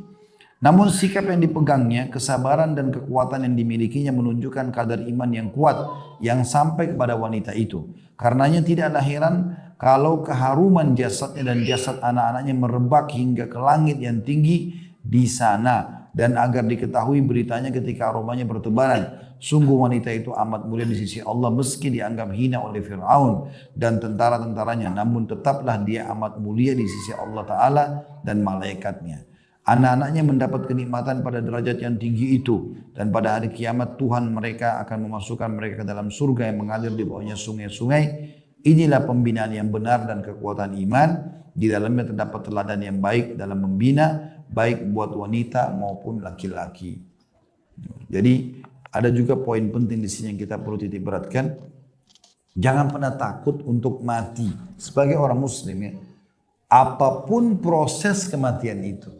Namun sikap yang dipegangnya, kesabaran dan kekuatan yang dimilikinya menunjukkan kadar iman yang kuat yang sampai kepada wanita itu. Karenanya tidaklah heran kalau keharuman jasadnya dan jasad anak-anaknya merebak hingga ke langit yang tinggi di sana. Dan agar diketahui beritanya ketika aromanya bertebaran. Sungguh wanita itu amat mulia di sisi Allah meski dianggap hina oleh Fir'aun dan tentara-tentaranya. Namun tetaplah dia amat mulia di sisi Allah Ta'ala dan malaikatnya. Anak-anaknya mendapat kenikmatan pada derajat yang tinggi itu. Dan pada hari kiamat Tuhan mereka akan memasukkan mereka ke dalam surga yang mengalir di bawahnya sungai-sungai. Inilah pembinaan yang benar dan kekuatan iman. Di dalamnya terdapat teladan yang baik dalam membina. Baik buat wanita maupun laki-laki. Jadi ada juga poin penting di sini yang kita perlu titik beratkan. Jangan pernah takut untuk mati. Sebagai orang muslim ya. Apapun proses kematian itu.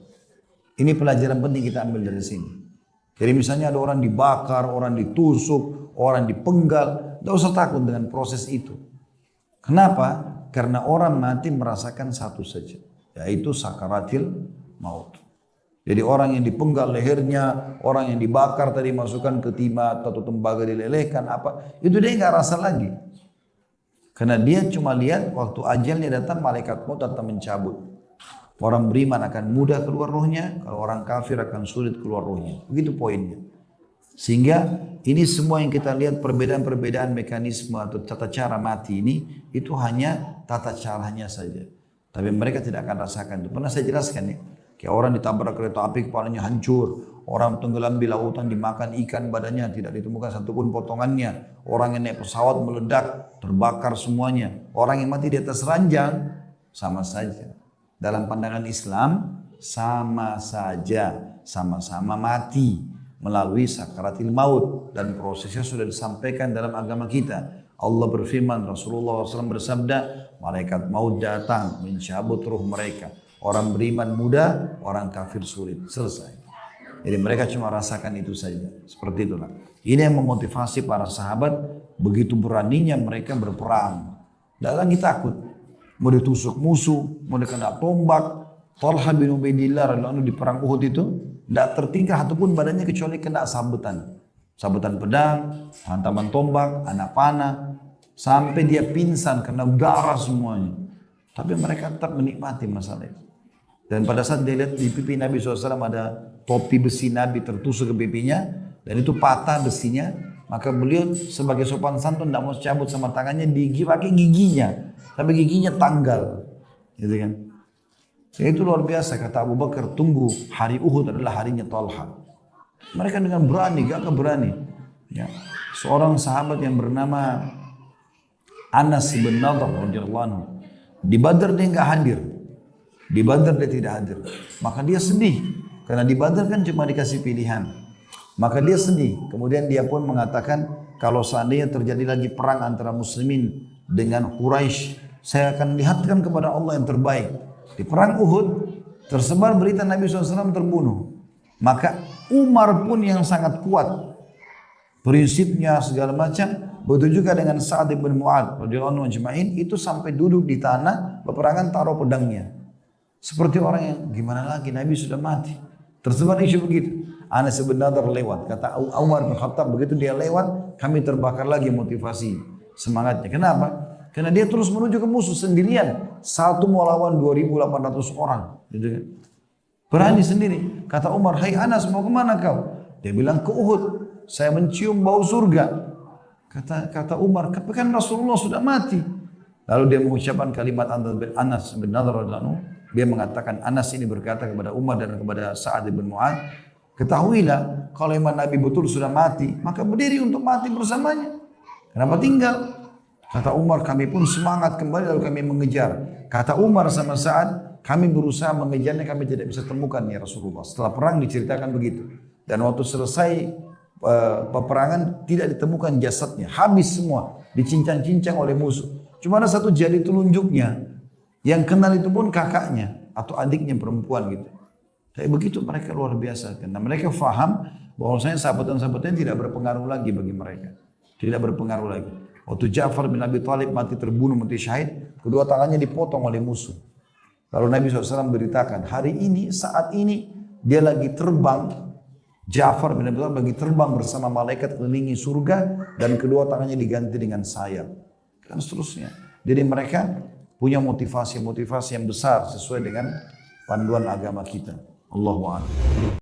Ini pelajaran penting kita ambil dari sini. Jadi misalnya ada orang dibakar, orang ditusuk, orang dipenggal. Tidak usah takut dengan proses itu. Kenapa? Karena orang mati merasakan satu saja. Yaitu sakaratil maut. Jadi orang yang dipenggal lehernya, orang yang dibakar tadi masukkan ke timah atau tembaga dilelehkan apa, itu dia nggak rasa lagi. Karena dia cuma lihat waktu ajalnya datang, malaikat maut datang mencabut. Orang beriman akan mudah keluar rohnya, kalau orang kafir akan sulit keluar rohnya. Begitu poinnya. Sehingga ini semua yang kita lihat perbedaan-perbedaan mekanisme atau tata cara mati ini, itu hanya tata caranya saja. Tapi mereka tidak akan rasakan itu. Pernah saya jelaskan ya. Kayak orang ditabrak kereta api kepalanya hancur. Orang tenggelam di lautan dimakan ikan badannya. Tidak ditemukan satupun potongannya. Orang yang naik pesawat meledak. Terbakar semuanya. Orang yang mati di atas ranjang. Sama saja. Dalam pandangan Islam. Sama saja. Sama-sama mati. Melalui sakaratil maut. Dan prosesnya sudah disampaikan dalam agama kita. Allah berfirman, Rasulullah SAW bersabda, malaikat maut datang mencabut ruh mereka. Orang beriman mudah, orang kafir sulit. Selesai. Jadi mereka cuma rasakan itu saja. Seperti itulah. Ini yang memotivasi para sahabat. Begitu beraninya mereka berperang. Tidak lagi takut. Mau ditusuk musuh, mau dikena tombak. Talha bin Ubaidillah radhiyallahu anhu di perang Uhud itu tidak tertinggal ataupun badannya kecuali kena sabetan. Sabetan pedang, hantaman tombak, anak panah. Sampai dia pingsan karena darah semuanya. Tapi mereka tetap menikmati masalah itu. Dan pada saat dia lihat di pipi Nabi SAW ada topi besi Nabi tertusuk ke pipinya. Dan itu patah besinya. Maka beliau sebagai sopan santun tidak mau cabut sama tangannya, pakai giginya. Tapi giginya tanggal. Gitu kan. Ya itu luar biasa, kata Abu Bakar, tunggu hari Uhud adalah harinya Talha. Mereka dengan berani, gak berani. Ya. Seorang sahabat yang bernama Anas bin Nadhr radhiyallahu anhu. Di Badar dia nggak hadir. Di Badar dia tidak hadir. Maka dia sedih. Karena di Badar kan cuma dikasih pilihan. Maka dia sedih. Kemudian dia pun mengatakan, kalau seandainya terjadi lagi perang antara muslimin dengan Quraisy, saya akan lihatkan kepada Allah yang terbaik. Di perang Uhud, tersebar berita Nabi SAW terbunuh. Maka Umar pun yang sangat kuat. Prinsipnya segala macam. Begitu juga dengan Sa'ad bin Mu'adz radhiyallahu anhu ajma'in, itu sampai duduk di tanah peperangan taruh pedangnya. Seperti orang yang gimana lagi, Nabi sudah mati. Tersebar isu begitu. Anas bin Nadhr lewat, kata Umar bin Khattab, begitu dia lewat, kami terbakar lagi motivasi semangatnya. Kenapa? Karena dia terus menuju ke musuh sendirian. Satu mau lawan 2.800 orang. Gitu kan. Berani sendiri. Kata Umar, hai Anas, mau kemana kau? Dia bilang ke Uhud. Saya mencium bau surga. Kata Umar, tapi kan Rasulullah sudah mati. Lalu dia mengucapkan kalimat Anas bin Nadhr radhiyallahu anhu. Dia mengatakan, Anas ini berkata kepada Umar dan kepada Sa'ad bin Mu'adz, ketahuilah kalau iman Nabi betul sudah mati, maka berdiri untuk mati bersamanya. Kenapa tinggal? Kata Umar, kami pun semangat kembali lalu kami mengejar. Kata Umar sama Sa'ad, kami berusaha mengejarnya, kami tidak bisa temukan ya Rasulullah. Setelah perang diceritakan begitu. Dan waktu selesai peperangan tidak ditemukan jasadnya. Habis semua, dicincang-cincang oleh musuh. Cuma ada satu jari telunjuknya. Yang kenal itu pun kakaknya atau adiknya perempuan gitu. Tapi begitu mereka luar biasa. Karena mereka faham bahwasanya sahabatan-sahabatnya tidak berpengaruh lagi bagi mereka. Tidak berpengaruh lagi. Waktu Ja'far bin Abi Thalib mati terbunuh, mati syahid, kedua tangannya dipotong oleh musuh. Lalu Nabi SAW beritakan, hari ini, saat ini, dia lagi terbang, Ja'far bin Abi Thalib lagi terbang bersama malaikat kelilingi surga, dan kedua tangannya diganti dengan sayap. Dan seterusnya. Jadi mereka punya motivasi-motivasi yang besar sesuai dengan panduan agama kita. Allahu a'lam.